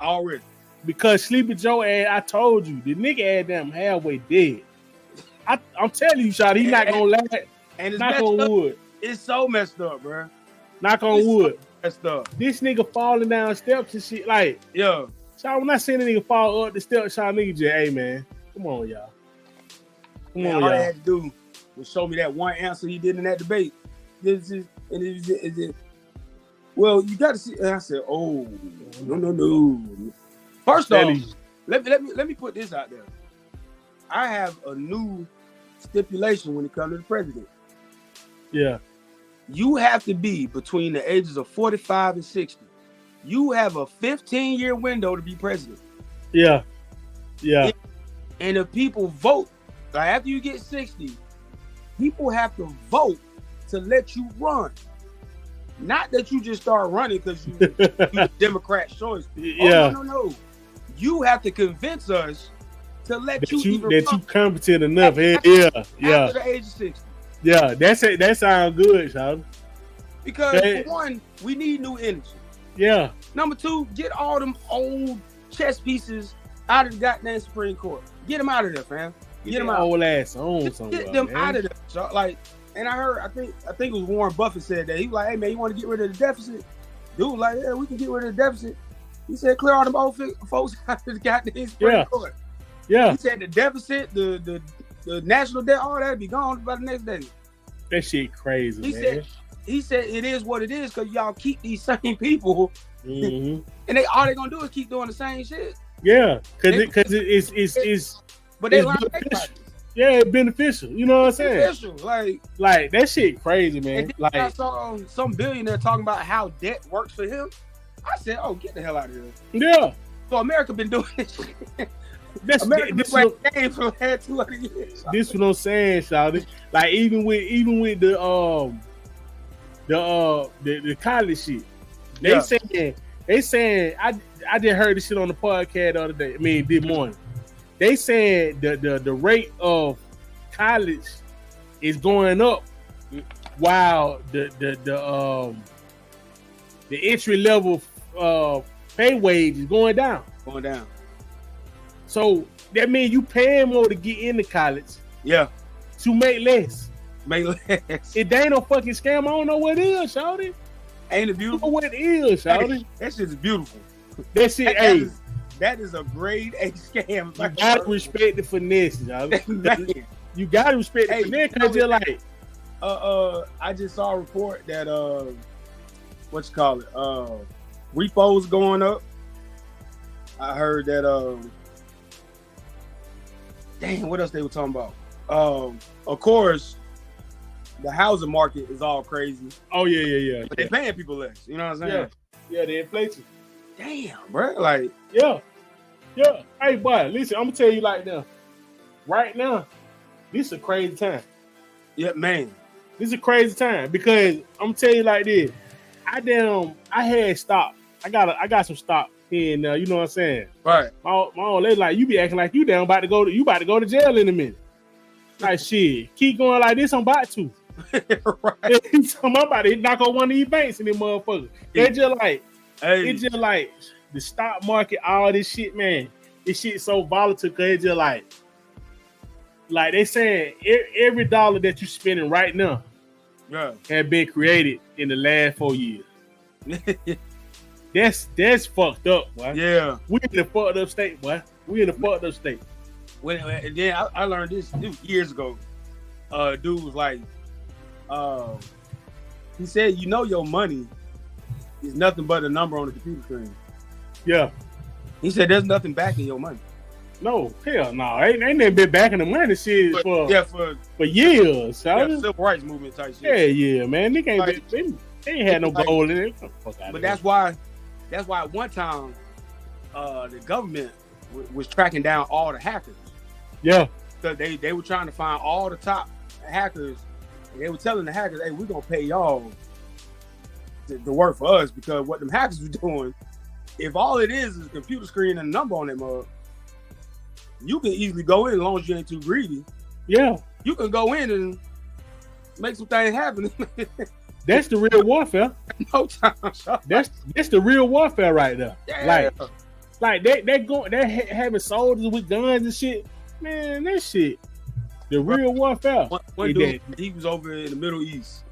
Already. Because Sleepy Joe I told you, the nigga had them halfway dead. I'm telling you, Shot, he's not gonna laugh. And it's knock on wood. It's so messed up, bro. Knock on wood. So messed up. This nigga falling down steps and shit. Like, yeah. Shot, when I seen a nigga fall up the steps, Shot, nigga just, hey man, come on, y'all. All they had to do was show me that one answer he did in that debate. this is, and is it. Well, you got to see. And I said, oh, no. First off, let me put this out there. I have a new stipulation when it comes to the president. Yeah. You have to be between the ages of 45 and 60. You have a 15-year window to be president. Yeah. And if people vote, like after you get 60, people have to vote to let you run. Not that you just start running because you the Democrat's choice. Yeah. Oh, no. You have to convince us to let that you even that run. you competent enough. After the age of 60. Yeah, that sounds good, Sean. Because for one, we need new energy. Yeah. Number two, get all them old chess pieces out of the goddamn Supreme Court. Get them out of there, fam. Get them out. Old ass on somewhere. Get them man. out of there. So, like, and I think it was Warren Buffett said that. He was like, hey man, you want to get rid of the deficit? Dude was like, yeah, we can get rid of the deficit. He said, clear all them old folks out of the goddamn Supreme Court. Yeah. He said the deficit, the national debt, all that be gone by the next day. That shit crazy, man. He said it is what it is because y'all keep these same people, mm-hmm. and all they gonna do is keep doing the same shit. Yeah, because it's but they it's lie. Yeah, it's beneficial. You know what I'm saying? Beneficial, like that shit crazy, man. Like I saw some billionaire talking about how debt works for him. I said, "Oh, get the hell out of here!" Yeah. So America been doing this shit. This game for the last 200 years. This what I'm saying, Shawty. Like even with the college shit, they saying I just heard this shit on the podcast the other day. I mean, this morning. They said the rate of college is going up while the entry level pay wage is going down. So that means you paying more to get into college. Yeah. To make less. It ain't no fucking scam. I don't know what it is, shawty. Ain't it beautiful? I don't know what it is, shawty. Hey, that shit is beautiful. That shit, that is a grade A scam. You gotta respect the finesse, shawty. You gotta respect the finesse because you're like. I just saw a report that repo's going up. I heard that damn, what else they were talking about? Of course, the housing market is all crazy. Oh yeah. But they're paying people less. You know what I'm saying? Yeah, the inflation. Damn, bro. Like, yeah. Hey, boy, listen, I'm gonna tell you like this. Right now, this is a crazy time. Yeah, man. This is a crazy time because I'm gonna tell you like this. I had stock. I got some stock here and you know what I'm saying? Right. My old lady like, you be acting like you about to go to jail in a minute. Like shit, keep going like this, I'm about to. Right. So I'm about to knock on one of these banks and them motherfuckers. It's just like the stock market, all this shit, man. This shit so volatile because it's just like they saying every dollar that you spending right now have been created in the last 4 years. That's fucked up, boy. Yeah. We in the fucked up state, boy. Then I learned this years ago. Dude was like, he said, you know, your money is nothing but a number on the computer screen. Yeah. He said, there's nothing backing your money. No, hell no. Ain't never been backing the money shit for years. Civil rights movement type shit. Yeah, man. They ain't had no gold in it. But that's why at one time the government was tracking down all the hackers. Yeah. So they were trying to find all the top hackers. And they were telling the hackers, hey, we're going to pay y'all to work for us because what them hackers were doing, if all it is a computer screen and a number on them, you can easily go in as long as you ain't too greedy. Yeah. You can go in and make some things happen. That's the real warfare. No time. That's the real warfare right there. Yeah. Like they're having soldiers with guns and shit. Man, that shit. The real warfare. One dude, he was over in the Middle East,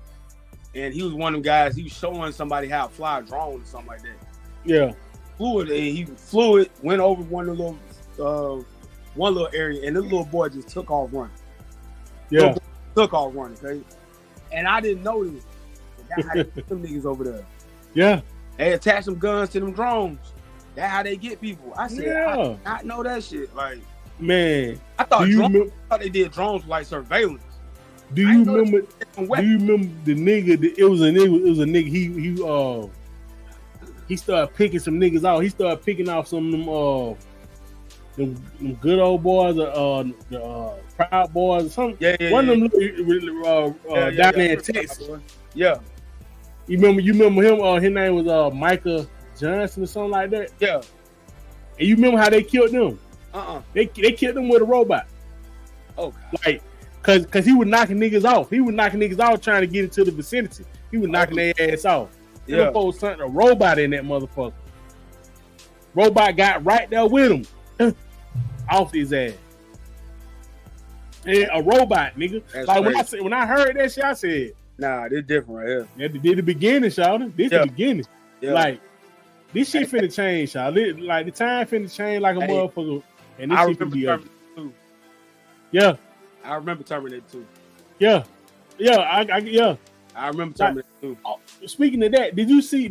and he was one of them guys. He was showing somebody how to fly a drone or something like that. Yeah. He flew it, went over one little area, and the little boy just took off running. Yeah. Took off running, okay? And I didn't know this. That's how they get them niggas over there. Yeah. They attach some guns to them drones. That's how they get people. I said, I did not know that shit. Like, man, I thought they did drones for like surveillance. Do you remember the nigga? It was a nigga. He started picking some niggas out. He started picking off some of them good old boys, the Proud Boys, or something. One of them down there in Texas. Yeah. You remember him? His name was Micah Johnson or something like that. Yeah. And you remember how they killed them? They killed them with a robot. Oh God. Like, cause he was knocking niggas off. He was knocking niggas off trying to get into the vicinity. He was knocking their ass off. Yeah. Them folks sent a robot in that motherfucker. Robot got right there with him. Off his ass. And a robot, nigga. That's like crazy. when I heard that shit, I said, nah, this different right here. Yeah, did the beginning, Shawty. This the beginning. Yeah. Like, this shit finna change, Shawty. Like, the time finna change like a motherfucker. And this shit finna be up. Yeah. I remember Terminator 2. Yeah. Yeah, I remember Terminator 2. Speaking of that, did you see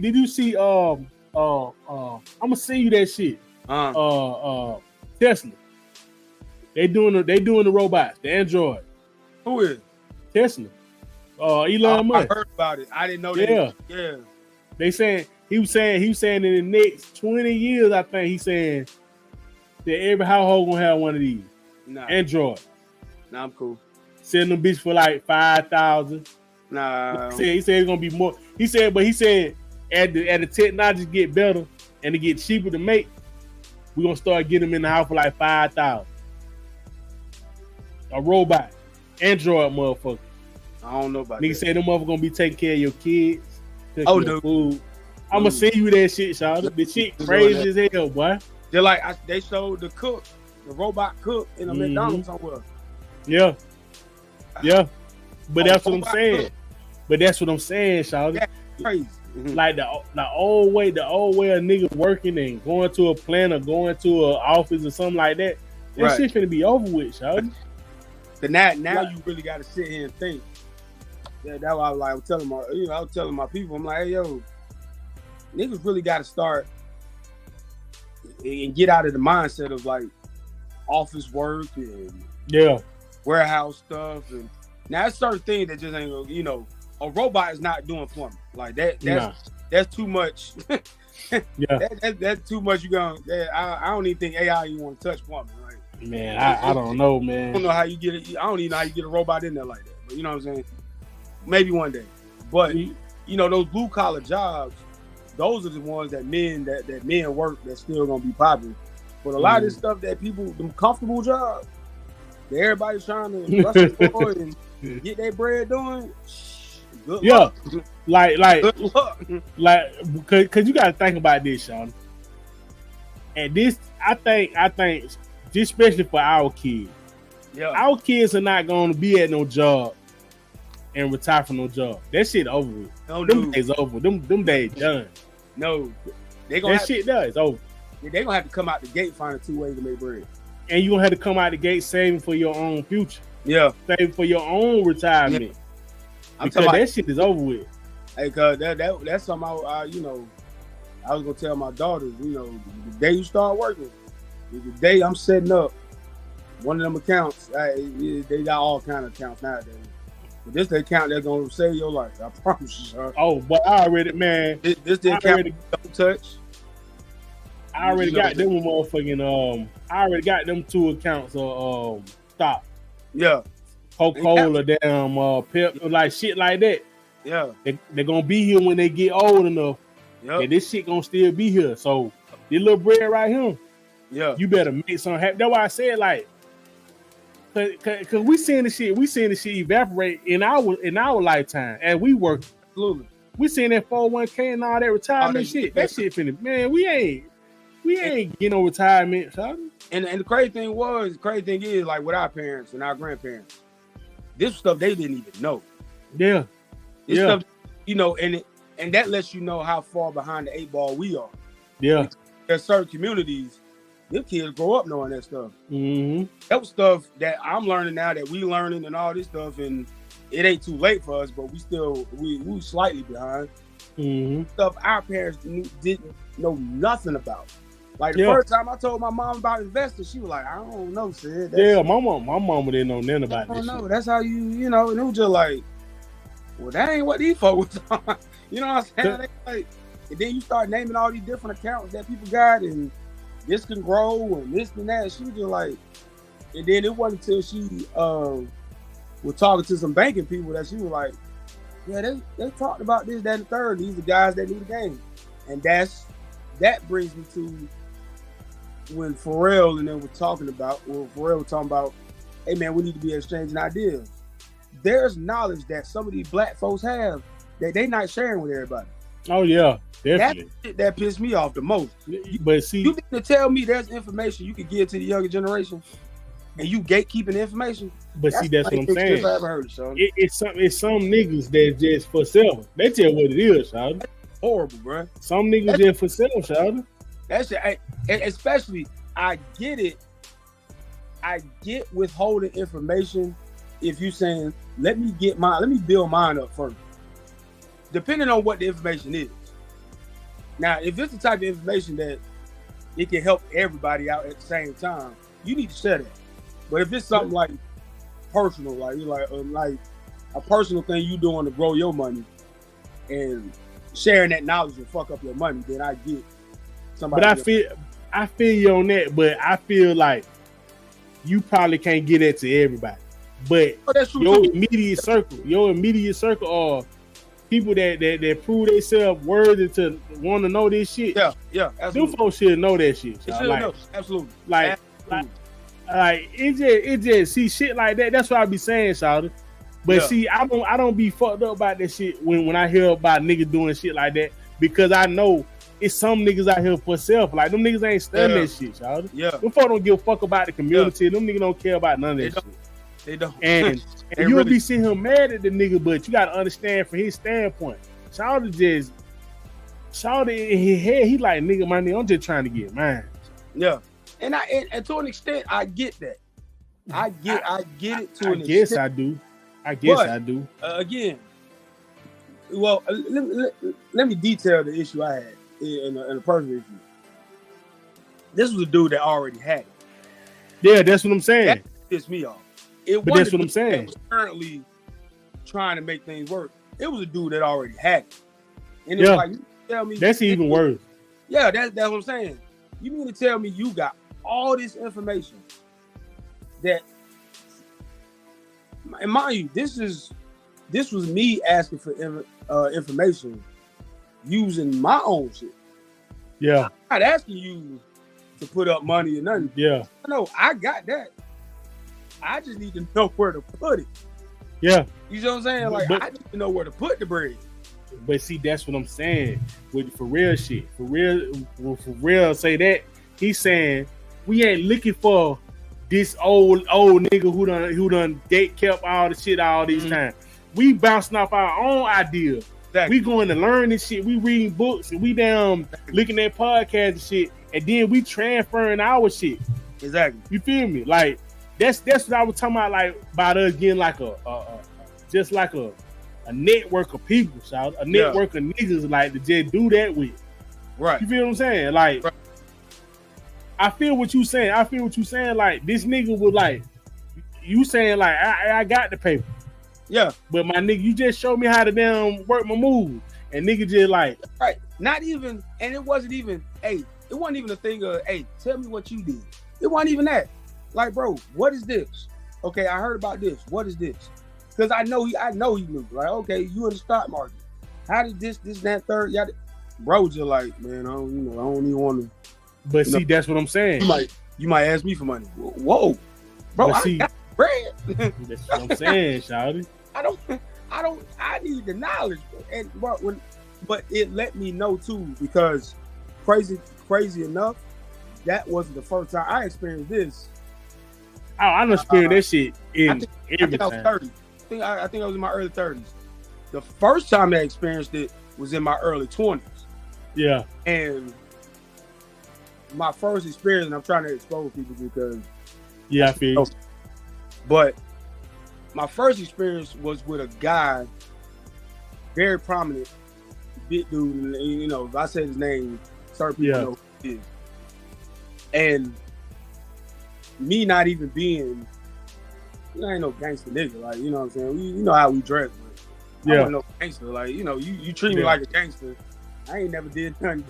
I'm gonna send you that shit. Tesla. They doing the robots, the android. Who is? Tesla. Elon Musk. I heard about it. I didn't know that. Yeah. They saying he was saying in the next 20 years, I think he's saying that every household gonna have one of these. Nah. Android. Nah, I'm cool. Selling them bitch for like 5,000. Nah. He said it's gonna be more. He said as the technology get better and it get cheaper to make, we're gonna start getting them in the house for like 5,000. A robot, Android motherfucker. I don't know about Nigga said them motherfuckers gonna be taking care of your kids. Dude. Food. I'm gonna send you that shit, Shawty. The shit crazy as hell, boy. They're like they showed the robot cook in a McDonald's somewhere. Yeah. But that's what I'm saying. Shawty. That's crazy. Like the old way a nigga working and going to a plant or going to an office or something like that. That shit finna be over with, Shawty. But now you really gotta sit here and think. Yeah, that's why I was telling my people, I'm like, hey yo, niggas really gotta start and get out of the mindset of like office work and warehouse stuff. And now it's certain things that just ain't, a robot is not doing plumbing. Like that's too much. That's too much. I don't even think AI you want to touch plumbing. Right? Man, I don't know, man. I don't know how you get it. I don't even know how you get a robot in there like that. But you know what I'm saying? Maybe one day. But those blue collar jobs, those are the ones that men work that's still gonna be popular. But a lot of this stuff that people, them comfortable jobs, that everybody's trying to rush for and get their bread doing. Good luck. Like good luck. Like, cause you gotta think about this, Sean. And this, I think, just especially for our kids. Yeah. Our kids are not gonna be at no job and retire from no job. That shit over with. No, them days over. Them days done. No. Shit done. It's over. They're gonna have to come out the gate finding 2 ways to make bread. And you're gonna have to come out the gate saving for your own future. Yeah. Saving for your own retirement. Yeah. Because that shit is over with. Hey, cause that's something I was gonna tell my daughters, the day you start working, the day I'm setting up one of them accounts, they got all kind of accounts nowadays. But this the account that's gonna save your life. I promise you, sir. Oh, but I already, man. This the account don't touch. I already got them motherfucking I already got them 2 accounts of stock. Yeah. Coca-Cola, damn Pep, like shit like that. Yeah. They're gonna be here when they get old enough. Yeah. And this shit gonna still be here. So this little bread right here. Yeah. You better make something happen. That's why I said like, cause we seeing the shit evaporate in our lifetime and we work. Absolutely. We seeing that 401k and all that retirement shit. That shit finna, man, we ain't getting no retirement, son. And the crazy thing is like with our parents and our grandparents, this stuff they didn't even know. Yeah. This stuff, and that lets you know how far behind the 8 ball we are. Yeah. There's certain communities, them kids grow up knowing that stuff. Mm-hmm. That was stuff that I'm learning now that we learning and all this stuff. And it ain't too late for us, but we slightly behind. Stuff our parents didn't know nothing about. Like the first time I told my mom about investors, she was like, I don't know, Sid. My mama didn't know nothing about this. I don't know. That's how you know, and it was just like, well, that ain't what these folks are. You know what I'm saying? Like, and then you start naming all these different accounts that people got, and this can grow, and this and that. She was just like, and then it wasn't until she was talking to some banking people that she was like, yeah, they talked about this, that, and the third. These are guys that knew the game. And that brings me to when Pharrell and them were talking about, hey man, we need to be exchanging ideas. There's knowledge that some of these black folks have that they not sharing with everybody. Oh yeah, definitely. That pissed me off the most. But see, you need to tell me there's information you can give to the younger generation, and you gatekeeping the information. But that's what I'm saying. It's some niggas that just for selling. They tell what it is, Shawty. Horrible, bro. Some niggas just for selling, Shawty. That's it. Especially, I get it. I get withholding information if you saying, let me build mine up first. Depending on what the information is. Now, if it's the type of information that it can help everybody out at the same time, you need to share that. But if it's something like personal, like you like a personal thing you doing to grow your money and sharing that knowledge will fuck up your money, then I get somebody. But I feel you on that, but I feel like you probably can't get that to everybody. But your immediate circle are people that prove themselves worthy to want to know this shit. Yeah, absolutely. Them folks should know that shit. Absolutely. Like it just see shit like that. That's what I be saying, Shawty. But see, I don't be fucked up about that shit when I hear about niggas doing shit like that, because I know it's some niggas out here for self. Like them niggas ain't studying that shit, Shawty. Yeah. Them folks don't give a fuck about the community. Them niggas don't care about none of that shit. They don't. And you'll really be seeing him mad at the nigga, but you gotta understand from his standpoint. Shawty in his head, he like, nigga, my nigga, I'm just trying to get mine. Yeah. And to an extent, I get that. I get it to an extent. I guess I do. Again, well, let me detail the issue I had in a personal issue. This was a dude that already had it. Yeah, that's what I'm saying. That pissed me off. But that's what I'm saying. Was currently trying to make things work. It was a dude that already had it. And it's like, you tell me that's even worse. Yeah, that's what I'm saying. You mean to tell me you got all this information that, and mind you, this was me asking for information using my own shit. Yeah. I'm not asking you to put up money or nothing. Yeah. No, I got that. I just need to know where to put it. Yeah. You know what I'm saying? Like, I need to know where to put the bread. But see, that's what I'm saying with for real shit. For real say that, he's saying we ain't looking for this old nigga who done gate kept all the shit all these times. We bouncing off our own ideas. Exactly. We going to learn this shit. We reading books and we down looking at podcasts and shit, and then we transferring our shit. Exactly. You feel me? Like that's what I was talking about. Like about us getting like just like a network of people, so a network of niggas like to just do that with. Right. You feel what I'm saying? Like, right. I feel what you saying. Like this nigga was like, you saying like I got the paper. Yeah. But my nigga, you just showed me how to damn work my move. And nigga just like, right. Not even, and it wasn't even, it wasn't even a thing of, tell me what you did. It wasn't even that. Like, bro, what is this? Okay, I heard about this. What is this? Because I know he knew. Like, okay, you in the stock market. How did this, that, third? Bro, just like, man, I don't even want to. But see, that's what I'm saying. You might ask me for money. Whoa, bro, but see, I got bread. That's what I'm saying, shawty. I need the knowledge, but it let me know too, because crazy enough, that wasn't the first time I experienced this. I done experienced that shit every time. I was 30. I think I was in my early 30s. The first time I experienced it was in my early 20s. Yeah. And my first experience, and I'm trying to expose people because I feel you. But my first experience was with a guy, very prominent, big dude. And, you know, if I say his name, certain people know who he is. And me not even being, you know, I ain't no gangster nigga. Like, you know what I'm saying? You know how we dress. But I wasn't no gangster. Like, you know, you treat me like a gangster. I ain't never did nothing.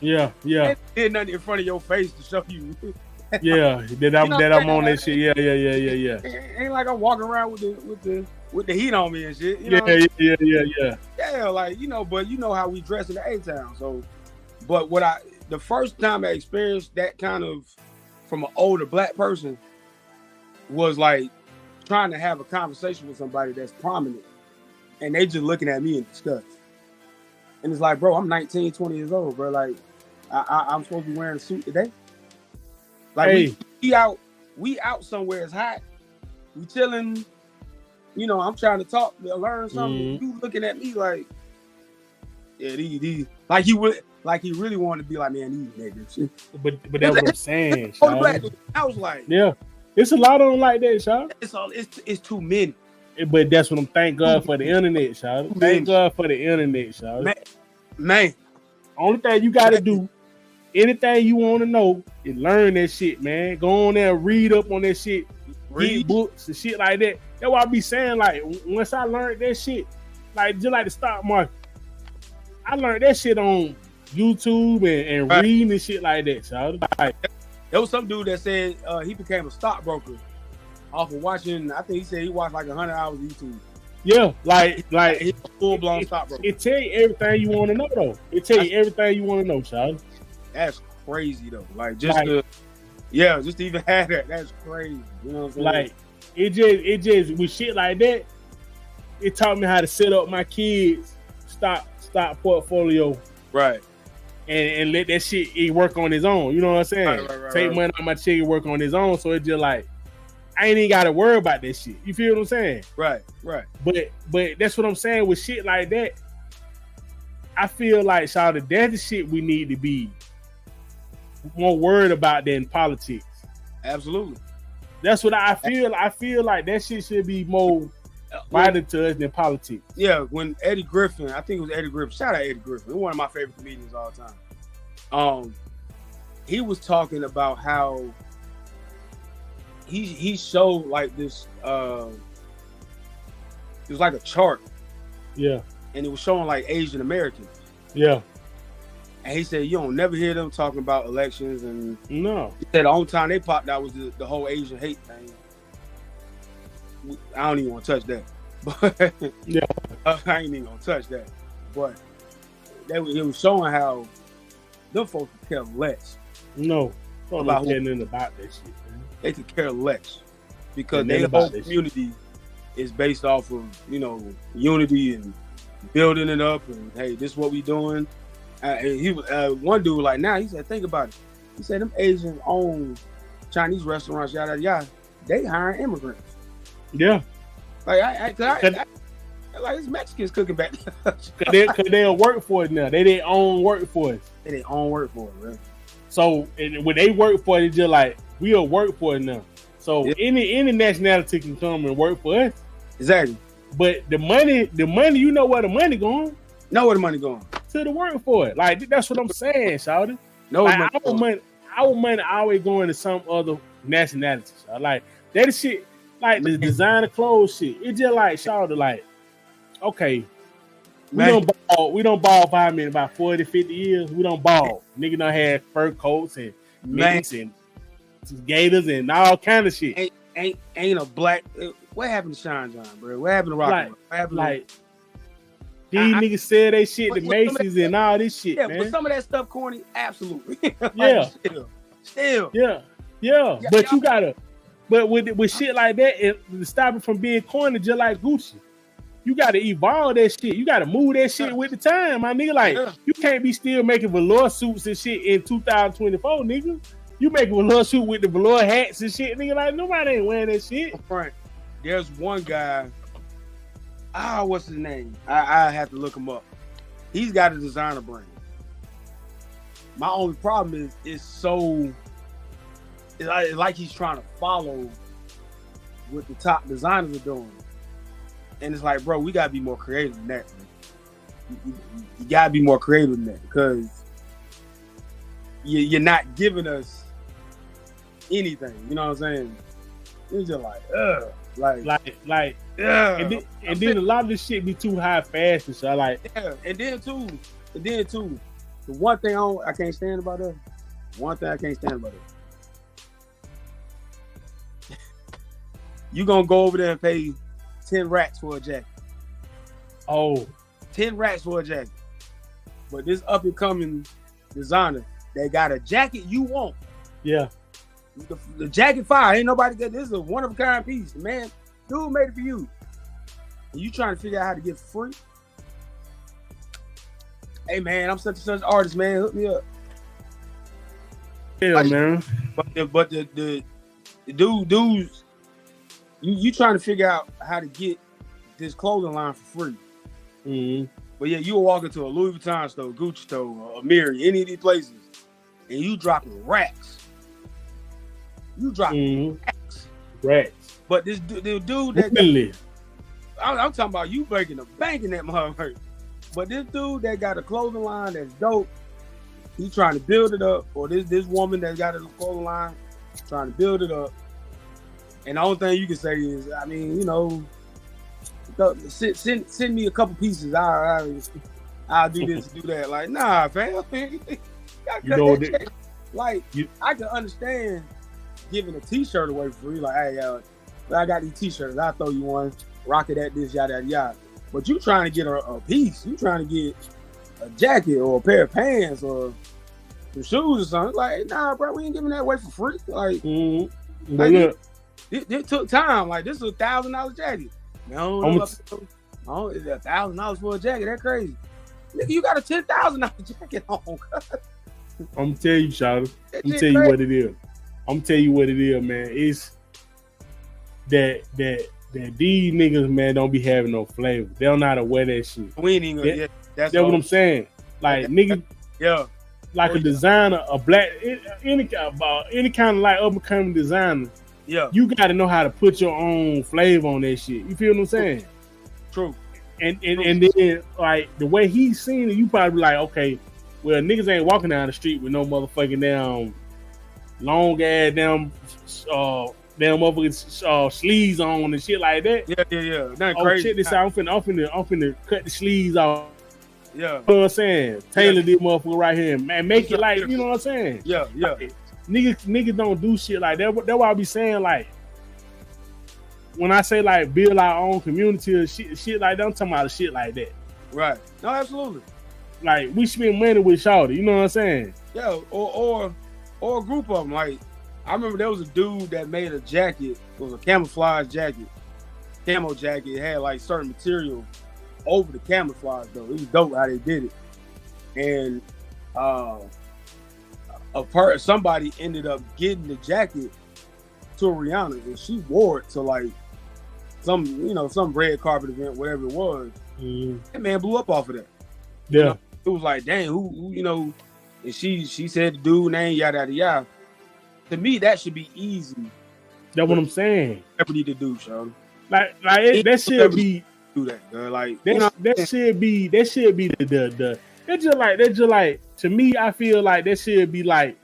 Yeah. I ain't did nothing in front of your face to show you. I'm on that shit. Yeah. Ain't like I'm walking around with the heat on me and shit. You know Yeah. Yeah, like, you know, but you know how we dress in the A-Town. So, but the first time I experienced that kind of from an older black person was like trying to have a conversation with somebody that's prominent and they just looking at me in disgust. And it's like, bro, I'm 19, 20 years old, bro. Like, I'm supposed to be wearing a suit today. Like, we out somewhere. It's hot. We chilling. You know, I'm trying to talk, learn something. You looking at me like, yeah, these like he really wanted to be like, man, these niggas. But that's what I'm saying. I was like, yeah, it's a lot of them like that, Sean. It's too many. But that's what I'm. Thank God for the internet, Sean. Thank God for the internet, Sean. Man, only thing you got to do, anything you want to know, is learn that shit, man. Go on there, read up on that shit, read books and shit like that. That's why I be saying, like, once I learned that shit, like just like the stock market, I learned that shit on YouTube and reading and shit like that. So like, there was some dude that said he became a stockbroker off of watching. I think he said he watched like 100 hours of YouTube. Yeah, like he's a full blown stockbroker. It tell you everything you want to know, though. It tell you everything you want to know, child. That's crazy though. Like just to even have that. That's crazy. You know what I'm saying? Like it just with shit like that. It taught me how to set up my kids' stock portfolio, right? And let that shit work on his own. You know what I'm saying? Right, Take money on my chick and work on his own. So it just like I ain't even got to worry about that shit. You feel what I'm saying? Right. But that's what I'm saying with shit like that. I feel like, Shawty, that's the shit we need to be more worried about than politics. Absolutely. That's what I feel. I feel like that shit should be more vital to us than politics. Yeah, when Eddie Griffin, I think it was Eddie Griffin. Shout out Eddie Griffin. He's one of my favorite comedians of all time. He was talking about how he showed like this. It was like a chart. Yeah. And it was showing like Asian Americans. Yeah. And he said, you don't never hear them talking about elections. And no. He said the only time they popped out was the whole Asian hate thing. I don't even want to touch that. But yeah. I ain't even going to touch that. But it was showing how them folks could care less. No. Don't know nothing about that shit, man. They could care less. Because their whole community is based off of, you know, unity and building it up. And, hey, this is what we doing. He one dude like now, he said, think about it. He said them Asians own Chinese restaurants, yada yada. They hiring immigrants. Yeah. Like like it's Mexicans cooking back. Cause they'll work for it now. They their own workforce. They their own workforce, man. So when they work for it, it's just like we'll work for it now. So any nationality can come and work for us. Exactly. But the money, you know where the money going? Know where the money going? To the work for it. Like that's what I'm saying, shawty. No, like, our money always going to some other nationality. Like that shit, like the designer clothes shit. It's just like shawty, like okay, we don't ball for how many? About 40, 50 years. We don't ball. Nigga done had fur coats and mitts and gators and all kind of shit. Ain't a black. What happened to Sean John, bro? What happened to Rock? These niggas said they shit to Macy's and all this shit, man. But some of that stuff corny, absolutely. Yeah. Still. Yeah. But you gotta, but with shit like that, to stop it from being corny, just like Gucci, you gotta evolve that shit. You gotta move that shit with the time, my nigga. Like you can't be still making velour suits and shit in 2024, nigga. You making velour suit with the velour hats and shit, nigga. Like nobody ain't wearing that shit. Right. There's one guy. What's his name? I have to look him up. He's got a designer brand. My only problem is it's like he's trying to follow what the top designers are doing. And it's like, bro, we gotta be more creative than that, man. You gotta be more creative than that, because you're not giving us anything. You know what I'm saying? It's just like, like, and then a lot of this shit be too high fashion. So I like, and then too, the one thing I can't stand about it. One thing I can't stand about it. You gonna go over there and pay 10 racks for a jacket. Oh. 10 racks for a jacket. But this up and coming designer, they got a jacket you want. Yeah. The jacket fire. Ain't nobody got this. Is a one of a kind piece. Man, dude made it for you. And you trying to figure out how to get free? Hey man, I'm such and such artist, man. Hook me up. Yeah, man. But the dudes, you trying to figure out how to get this clothing line for free. Mm-hmm. But yeah, you will walk into a Louis Vuitton store, Gucci store, a Miri, any of these places, and you dropping racks. You dropping racks. But this dude that really? I'm talking about you breaking the bank in that motherfucker. But this dude that got a clothing line that's dope, he trying to build it up. Or this woman that got a clothing line trying to build it up. And the only thing you can say is, I mean, you know, send me a couple pieces. I'll do this, do that. Like, nah, fam. You know that, like, I can understand giving a t-shirt away for free. Like, hey, I got these t-shirts. I'll throw you one. Rock it at this, yada, yada, yada. But you trying to get a piece. You trying to get a jacket or a pair of pants or some shoes or something. Like, nah, bro, we ain't giving that away for free. Like, like it took time. Like, this is $1,000 jacket. No, it's $1,000 for a jacket. That's crazy. Nigga, you got a $10,000 jacket on. I'm gonna tell you, Shawty. I'm gonna tell you what it is. I'm gonna tell you what it is, man. It's that these niggas, man, don't be having no flavor. They don't know how to wear that shit. We ain't even. That's what I'm saying. Like nigga, like a designer, a black, any kind of like up and coming designer. Yeah, you got to know how to put your own flavor on that shit. You feel what I'm saying? True. And then like the way he's seen it, you probably like, okay, well niggas ain't walking down the street with no motherfucking damn long ass damn motherfucking sleeves on and shit like that. Yeah. Nothing crazy. Check this out. I'm finna cut the sleeves off. Yeah. You know what I'm saying? Tailor this motherfucker right here, man. Make it like, you know what I'm saying? Yeah. Like, niggas don't do shit like that. That's why I be saying, like, when I say like build our own community or shit like that, I'm talking about shit like that. Right. No, absolutely. Like we spend money with Shawty, you know what I'm saying? Yeah, or a group of them. Like I remember there was a dude that made a jacket. It was a camouflage jacket, camo jacket. It had like certain material over the camouflage though. It was dope how they did it. And somebody ended up getting the jacket to Rihanna, and she wore it to like some red carpet event, whatever it was. Mm-hmm. That man blew up off of that. Yeah. You know, it was like, dang, who you know, and she said the dude name, yada yada yada. To me, that should be easy. That's what I'm saying. Everybody to do, Sean. Like that should be do that, girl. Like that should be the that's just like to me, I feel like that should be like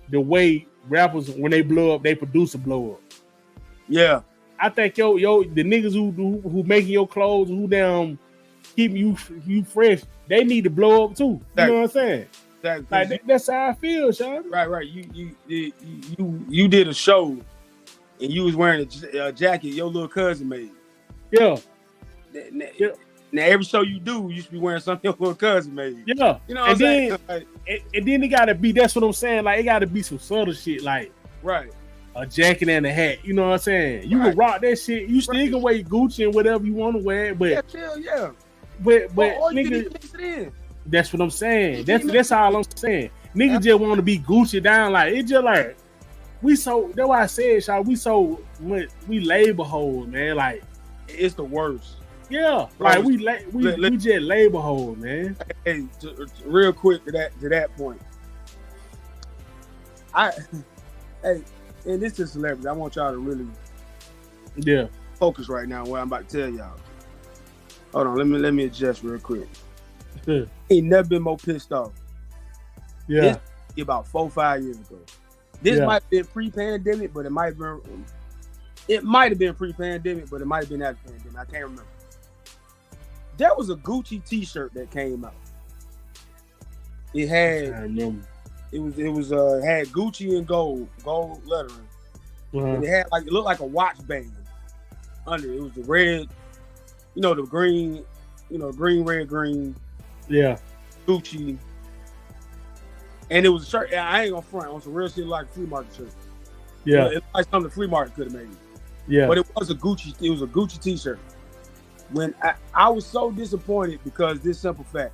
the way rappers when they blow up, they produce a blow up. Yeah. I think the niggas who making your clothes, who down keeping you fresh, they need to blow up too. You know what I'm saying? Exactly. Like that's how I feel, Sean. Right. You did a show and you was wearing a jacket your little cousin made. Yeah. Now every show you do, you should be wearing something your little cousin made. Yeah. You know what I'm saying? Like, and then it gotta be, that's what I'm saying. Like it gotta be some subtle shit, like right. A jacket and a hat. You know what I'm saying? You can rock that shit. You still can wear Gucci and whatever you want to wear, but yeah. But nigga, mix it in. That's what I'm saying. That's all I'm saying. Niggas just want to be Gucci down. Like it just like that's why I said, y'all, we labor hoes, man. Like it's the worst. Yeah, like we just labor hoes, man. Hey, real quick to that point. And this is celebrity. I want y'all to really Yeah. Focus right now on what I'm about to tell y'all. Hold on, let me adjust real quick. Ain't never been more pissed off. Yeah. This about 4 or 5 years ago. This might have been pre-pandemic, but it might have been pre-pandemic, but it might have been after pandemic. I can't remember. There was a Gucci T-shirt that came out. It had had Gucci in gold lettering. And it had it looked like a watch band under it. It was the red, the green, green, red, green. Yeah. Gucci. And it was a shirt. I ain't gonna front on some real shit like a flea market shirt. Yeah. It's like something the flea market could have made. Yeah. But it was a Gucci T-shirt. When I was so disappointed because this simple fact.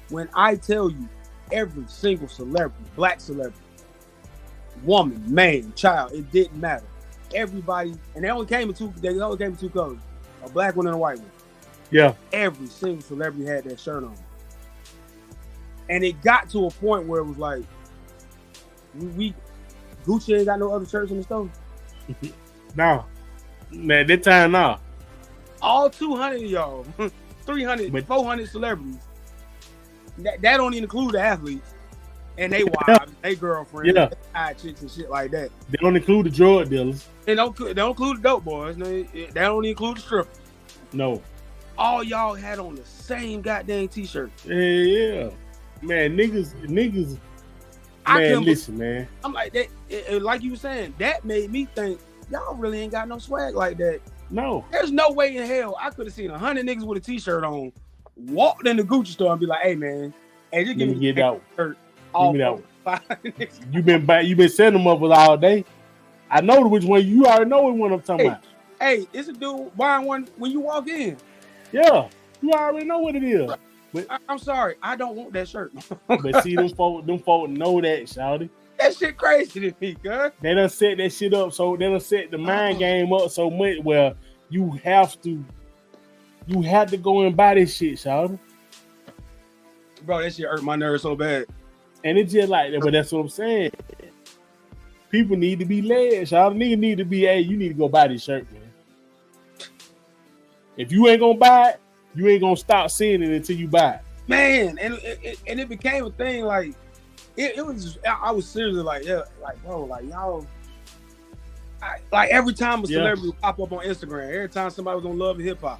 When I tell you every single celebrity, black celebrity, woman, man, child, it didn't matter. Everybody, and they only came in two colors, a black one and a white one. Yeah. Every single celebrity had that shirt on. And it got to a point where it was like, Gucci ain't got no other shirts in the store. No. Man, that time now. All 200 of y'all, 300, 400 celebrities. That don't even include the athletes and they wives, they girlfriends, they side chicks and shit like that. They don't include the drug dealers. They don't include the dope boys. They don't include the strippers. No. All y'all had on the same goddamn T-shirt. Yeah. Man, niggas. Man, listen, man. I'm like that. Like you were saying, that made me think y'all really ain't got no swag like that. No. There's no way in hell I could have seen 100 niggas with a T-shirt on, walked in the Gucci store and be like, "Hey man, just give me that shirt." Give me that one. You been setting them up with all day. I know which one. You already know which one I'm talking about. Hey, it's a dude buying one when you walk in. Yeah, you already know what it is. But I'm sorry, I don't want that shirt. But see, them folk know that, shawty. That shit crazy to me, girl. They done set that shit up, so they done set the mind game up so much where you have to go and buy this shit, shawty. Bro, that shit hurt my nerves so bad. And it's just like that, but that's what I'm saying. People need to be led, shawty. Nigga need to be, hey, you need to go buy this shirt, man. If you ain't gonna buy it, you ain't gonna stop seeing it until you buy it. Man, and it became a thing, like, it was, I was seriously like, yeah, like, bro, like, y'all, like, every time a celebrity would pop up on Instagram, every time somebody was on Love and Hip Hop,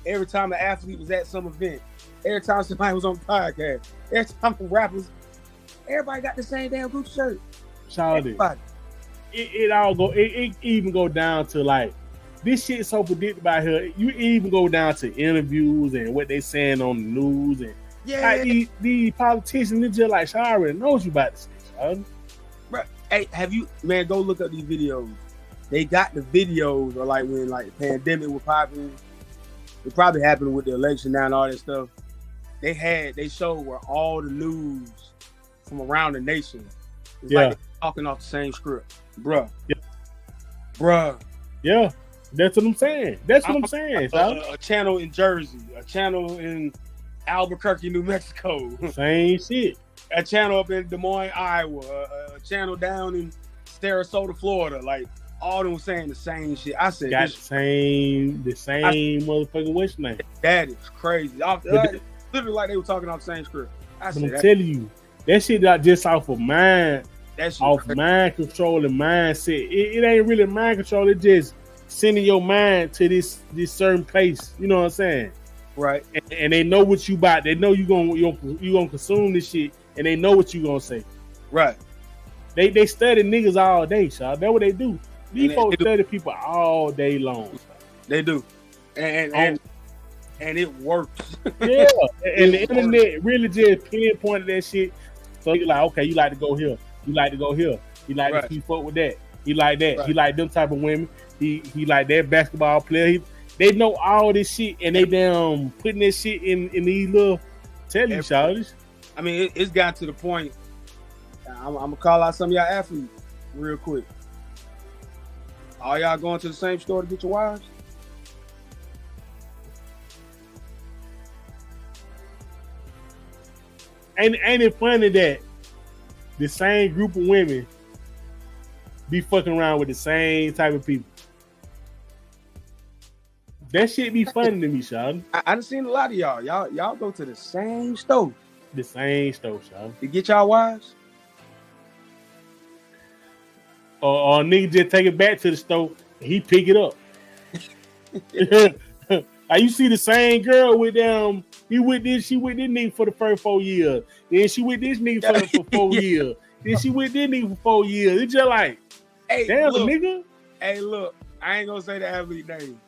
every time an athlete was at some event, every time somebody was on podcast, every time the rappers, everybody got the same damn Gucci shirt. Shawty. It even go down to, like, this shit so predictable out here. You even go down to interviews and what they saying on the news and like these politicians, they just like, I already know what you about to say, son. Bro, hey, man, go look up these videos. They got the videos, or like when like the pandemic was popping. It probably happened with the election now and all that stuff. They showed where all the news from around the nation is like they're talking off the same script. Bruh. Yeah. Bruh. Yeah. That's what I'm saying. A channel in Jersey, a channel in Albuquerque, New Mexico. Same shit. A channel up in Des Moines, Iowa. A channel down in Sarasota, Florida. Like, all of them saying the same shit. I said, the same motherfucking what's name. That is crazy. Literally like they were talking off the same script. I'm telling you, that shit not just off of mind. That shit off crazy. Mind control and mindset. It ain't really mind control. It just sending your mind to this certain place. You know what I'm saying? Right. And they know what you about. They know you gonna consume this shit, and they know what you gonna say. Right. They study niggas all day, Shaw. That's what they do. These folks study people all day long. They do. And it works. Yeah. And the internet really just pinpointed that shit. So you're like, okay, you like to go here. You like to go here. You like to keep up with that. He like that. Right. He like them type of women. He like that basketball player. They know all this shit, and they damn putting this shit in these little shawties. I mean, it's gotten to the point. I'm gonna call out some of y'all athletes real quick. All y'all going to the same store to get your wives? Ain't it funny that the same group of women be fucking around with the same type of people? That shit be funny to me, Sean. I done seen a lot of y'all. Y'all go to the same store. The same store, Sean. To get y'all wives? Or nigga just take it back to the store and he pick it up. Like you see the same girl with them. She with this nigga for the first 4 years. Then she with this nigga for 4 years. Then she with this nigga for 4 years. It's just like, hey, damn, look, nigga. Hey, look, I ain't gonna say the athlete name,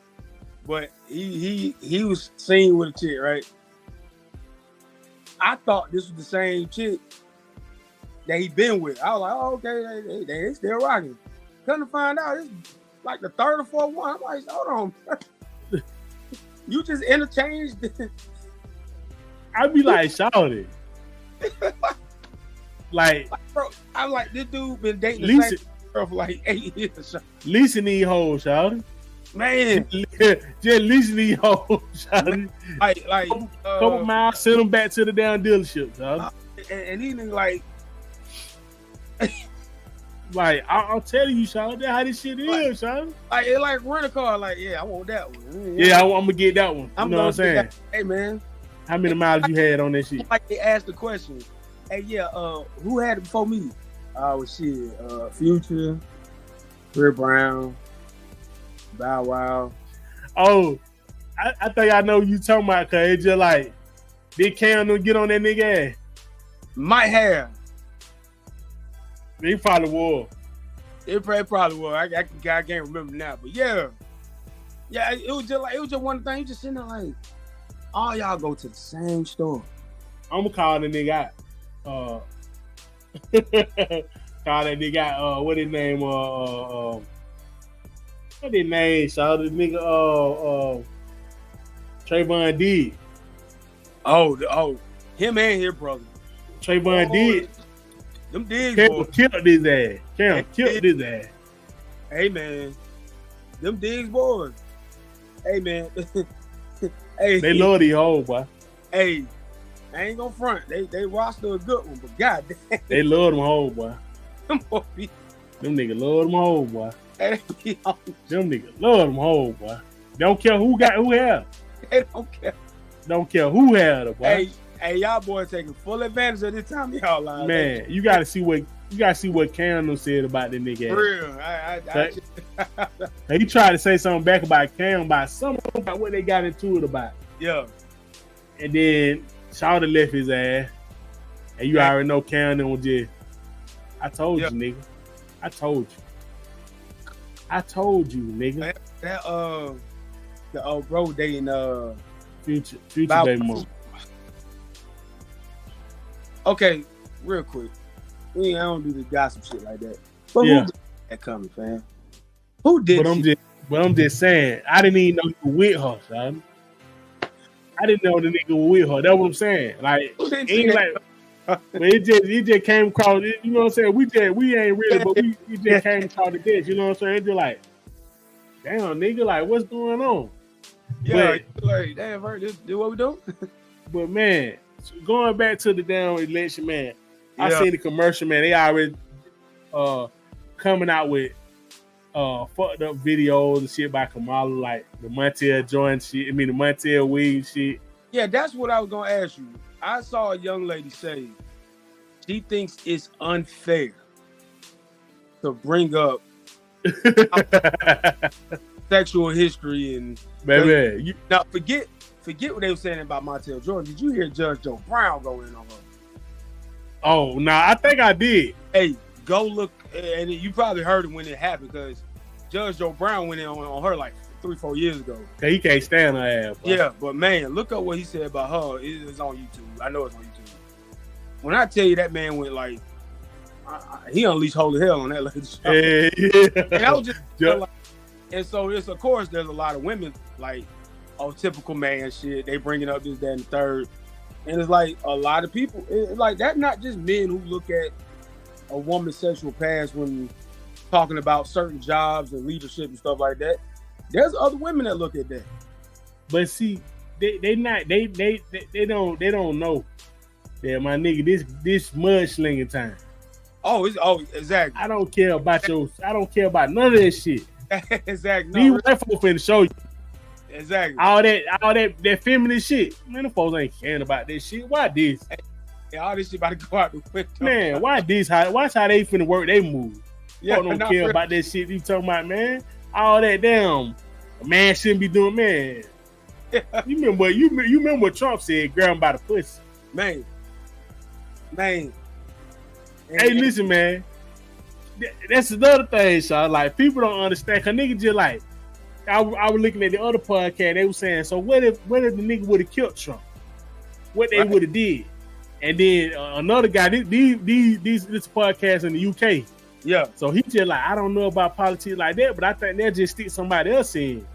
but he was seen with a chick, right? I thought this was the same chick that he been with. I was like, oh, okay, they still rocking. Come to find out, it's like the third or fourth one. I'm like, hold on. You just interchanged. I'd be like, shawty. Like, bro, I'm like, this dude been dating the same girl for like 8 years. Lisa these hoes, shawty. Man. Just Lisa these hoes, shawty. Like, couple miles, send them back to the damn dealership, shawty. And he nigga like, like, I'm telling you, shawty, that's how this shit is, shawty. Like, it like rent a car, like, yeah, I want that one. Yeah, I'm gonna get that one. You know what I'm saying? Hey, man. How many miles you had on that shit? Like they asked the question, hey, yeah, who had it before me? Shit, Future, Chris Brown, Bow Wow. Oh, I think I know you talking about, cause it's just like, did Cam get on that nigga ass? Might have. He probably will. It probably will. I can't remember now, but yeah. Yeah, it was just one thing. You just sitting there like, all y'all go to the same store. I'm gonna call the nigga out. Call that nigga out. What his name? What his name? Shout the nigga. Trayvon D. Oh, him and his brother. Trayvon D. Them Diggs boys killed his ass. Cam killed his ass. Hey man, them Diggs boys. Hey man. Hey, they love these hoes, boy. Hey, I ain't gonna front. They roster a good one, but goddamn, they love them hoes, boy. Them niggas love them hoes, boy. Them niggas love them hoes, boy. They don't care who had. They don't care. Don't care who had her, boy. Hey, y'all boys taking full advantage of this time y'all live. Man, you gotta see what Cam said about the nigga. For real, he tried to say something back about Cam about what they got into it about. Yeah, and then Shawty left his ass, and you already know Cam was just. I told you, nigga. I told you, nigga. That the old bro dating future baby mom. Okay, real quick. I don't do this gossip shit like that. But who did that coming, fam? Who did But I'm just saying, I didn't even know you were with her, son. I didn't know the nigga was with her. That's what I'm saying. Like, it just came across, you know what I'm saying? We ain't really, but we just came across the dish, you know what I'm saying? It's just like, damn, nigga, like, what's going on? Yeah, like, damn, this what we do? But man, going back to the damn election, man, I seen the commercial, man. They already coming out with fucked up videos and shit by Kamala, like the Montel joint shit. I mean, the Montel weed shit. Yeah, that's what I was gonna ask you. I saw a young lady say she thinks it's unfair to bring up sexual history and baby. Now forget what they were saying about Montel Jordan. Did you hear Judge Joe Brown go in on her? Oh, nah, I think I did. Hey, go look, and you probably heard it when it happened because Judge Joe Brown went in on her like 3-4 years ago. He can't stand her ass. Bro. Yeah, but man, look up what he said about her. It's on YouTube. I know it's on YouTube. When I tell you that man went like, he unleashed holy hell on that lady. Yeah. And I was just like, and so it's of course there's a lot of women like, oh, typical man shit. They bringing up this, that, and the third. And it's like a lot of people, it's like that's not just men who look at a woman's sexual past when talking about certain jobs and leadership and stuff like that. There's other women that look at that. But see, they don't know that my nigga, this mudslinging time. Oh, exactly. I don't care about none of that shit. Exactly. These white folks finna show you. Exactly. All that feminine shit. Man, the folks ain't caring about that shit. Why this? Yeah, all this shit about to go out the window. Man, why this? Watch how they finna work they move. Yeah, Folk don't care about that shit you talking about, man. All that damn a man shouldn't be doing, man. Yeah. You remember what Trump said, grab him by the pussy. Man. Hey, listen, man. That's another thing, Sean. Like, people don't understand. Cause niggas just like, I was looking at the other podcast. They were saying, so what if the nigga would have killed Trump? What they would have did? And then another guy, this podcast in the UK. Yeah. So he just like, I don't know about politics like that, but I think they'll just stick somebody else in,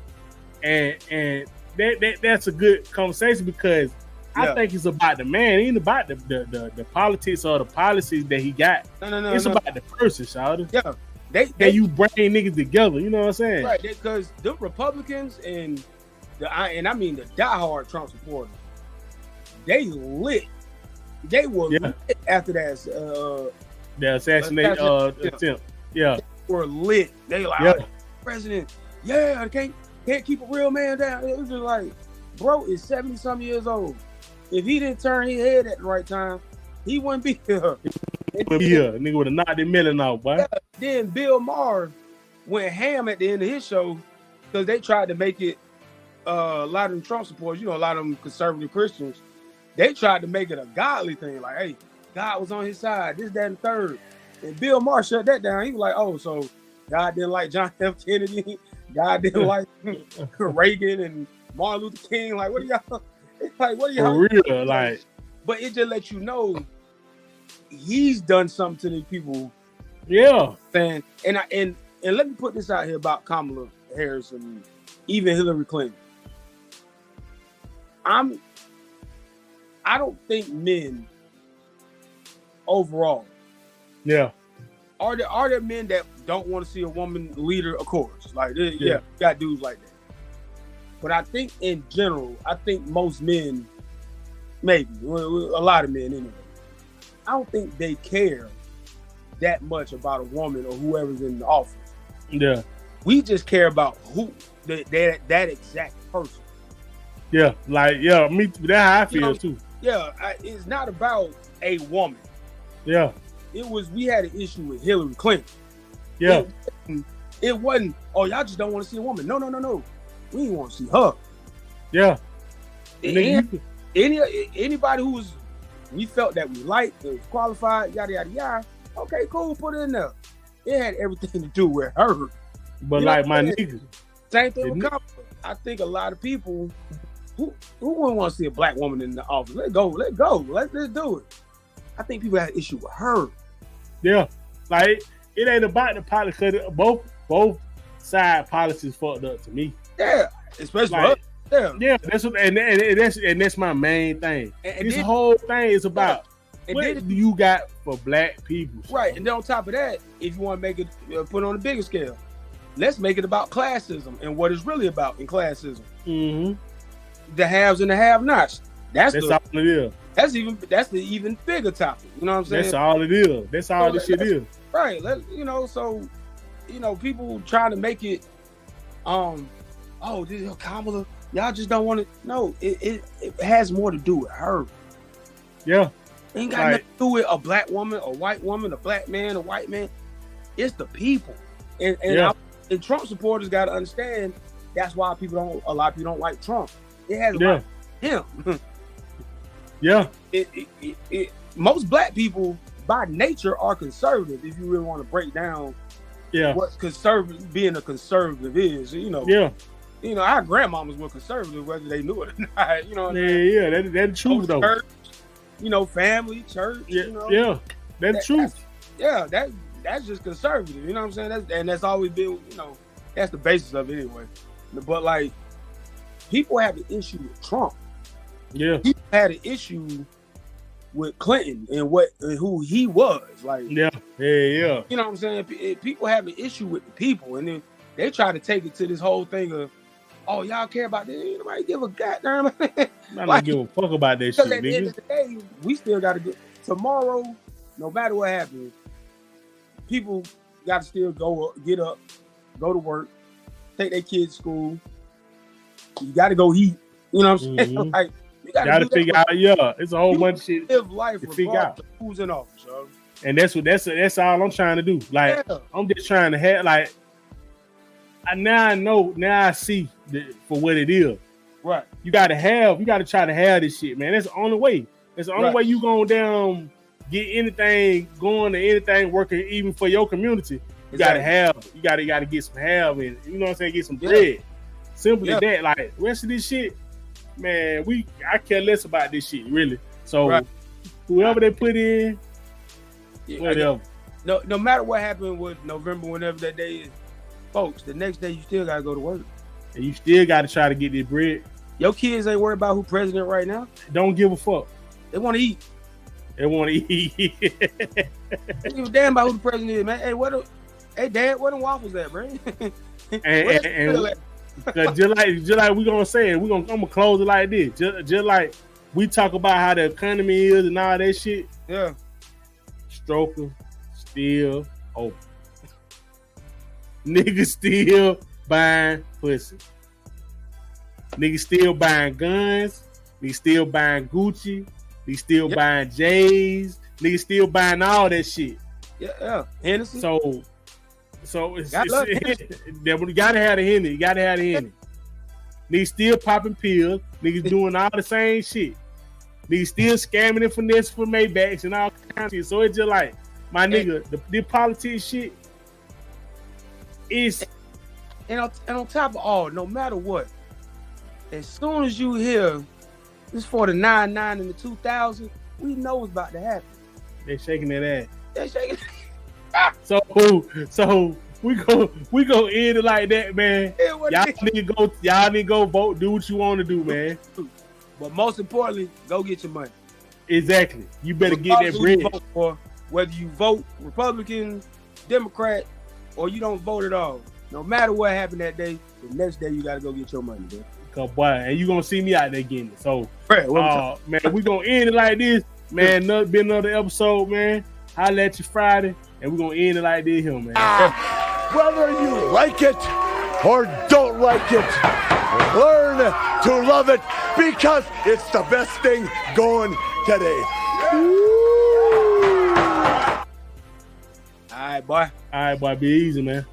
and that's a good conversation because I think it's about the man. It ain't about the politics or the policies that he got. No. It's about the person, shawty. Yeah. You bring niggas together. You know what I'm saying? Right. Because the Republicans and I mean the diehard Trump supporters, they lit. They were lit after that. The assassination attempt. Yeah. They were lit. They like, president. Yeah, I can't keep a real man down. It was just like, bro is 70-something years old. If he didn't turn his head at the right time, he wouldn't be here. Nigga would have knocked the million off, boy. Yeah. Then Bill Maher went ham at the end of his show because they tried to make it a lot of them Trump supporters, a lot of them conservative Christians, they tried to make it a godly thing. Like, hey, God was on his side, this, that, and third. And Bill Maher shut that down. He was like, oh, so God didn't like John F. Kennedy. God didn't like Reagan and Martin Luther King. Like, what are y'all? For real, like. But it just lets you know he's done something to these people. Yeah. And let me put this out here about Kamala Harris and even Hillary Clinton. I don't think men overall. Yeah. Are there men that don't want to see a woman leader? Of course. Like, you got dudes like that. But I think in general, most men, maybe, a lot of men anyway, I don't think they care that much about a woman or whoever's in the office. Yeah. We just care about who that exact person. Yeah, like, me too. That's how I feel too. Yeah, it's not about a woman. Yeah. We had an issue with Hillary Clinton. Yeah. It wasn't, oh, y'all just don't want to see a woman. No. We didn't want to see her. Yeah. Anybody we felt that we liked, that was qualified, yada, yada, yada. Okay, cool, put it in there. It had everything to do with her. But like my niggas. Same thing with Kamala. I think a lot of people who wouldn't want to see a black woman in the office. Let's go. Let's do it. I think people have an issue with her. Yeah. Like, it ain't about the politics. Both side policies fucked up to me. Yeah. Especially like, yeah. That's what, and that's my main thing. This whole thing is about what do you got for black people? Right. And then on top of that, if you want to make it put it on a bigger scale, let's make it about classism and what it's really about in classism. Mm-hmm. The haves and the have-nots. That's all it is. That's the even bigger topic. You know what I'm saying? That's all it is. That's all this shit is. Right. People trying to make it this is Kamala. Y'all just don't want to. No, it has more to do with her. Yeah. It ain't got nothing to do with a black woman, a white woman, a black man, a white man. It's the people. And Trump supporters got to understand that's why a lot of people don't like Trump. It has about him. Yeah. Most black people by nature are conservative. If you really want to break down what being a conservative is, Yeah. Our grandmamas were conservative whether they knew it or not. You know what I mean? Yeah, that's true though. Church, family, church. Yeah, that's true. That's just conservative. You know what I'm saying? That's always been. That's the basis of it anyway. But like, people have an issue with Trump. Yeah, he had an issue with Clinton and who he was. Like, yeah. You know what I'm saying? People have an issue with the people, and then they try to take it to this whole thing of, oh, y'all care about this? Ain't nobody give a goddamn. I don't give a fuck about that shit, at the end of the day, we still got to get tomorrow. No matter what happens, people got to still get up, go to work, take their kids to school, You got to go heat. You know what I'm saying? Mm-hmm. Like, you got to figure out. Yeah, it's a whole bunch of shit. Live life to figure out who's in office, yo. And that's all I'm trying to do. Like, I'm just trying to have like. Now I know. Now I see for what it is. Right. You got to try to have this shit, man. That's the only way. That's the only way you gonna down get anything going or anything working, even for your community. You gotta get some help and you know what I'm saying, get some bread. Simple as that. Like the rest of this shit, man, I care less about this shit, really. So whoever they put in, whatever. No matter what happened with November, whenever that day is, folks, the next day you still gotta go to work. And you still gotta try to get this bread. Your kids ain't worried about who president right now. Don't give a fuck. They want to eat. They want to eat. They give a damn about who the president is, man. Hey, Dad, where the waffles at, bro? and just like we gonna say it, I'm gonna close it like this. Just like we talk about how the economy is and all that shit. Yeah. Stroker still open. Niggas still buying pussy. Niggas still buying guns. Niggas still buying Gucci. Niggas still buying J's. Niggas still buying all that shit. Yeah. Hennessy. So it's you gotta have the Henny. You gotta have the Henny. Niggas still popping pills. Niggas doing all the same shit. Niggas still scamming and finesse for Maybachs and all kinds of shit. So it's just like, my nigga, the politics shit is. And on top of all, no matter what, as soon as you hear this for the 99 and the 2000, we know what's about to happen. They shaking that ass. They shaking. So we go end it like that, man. Y'all need to go vote. Do what you want to do, man. But most importantly, go get your money. Exactly. You better get that bread. For, whether you vote Republican, Democrat, or you don't vote at all. No matter what happened that day, the next day you gotta go get your money, man. Cause boy, and you gonna see me out there getting it. So, man, we gonna end it like this, man. Been another episode, man. Holla at you Friday, and we gonna end it like this here, man. Whether you like it or don't like it, learn to love it because it's the best thing going today. All right, boy. Be easy, man.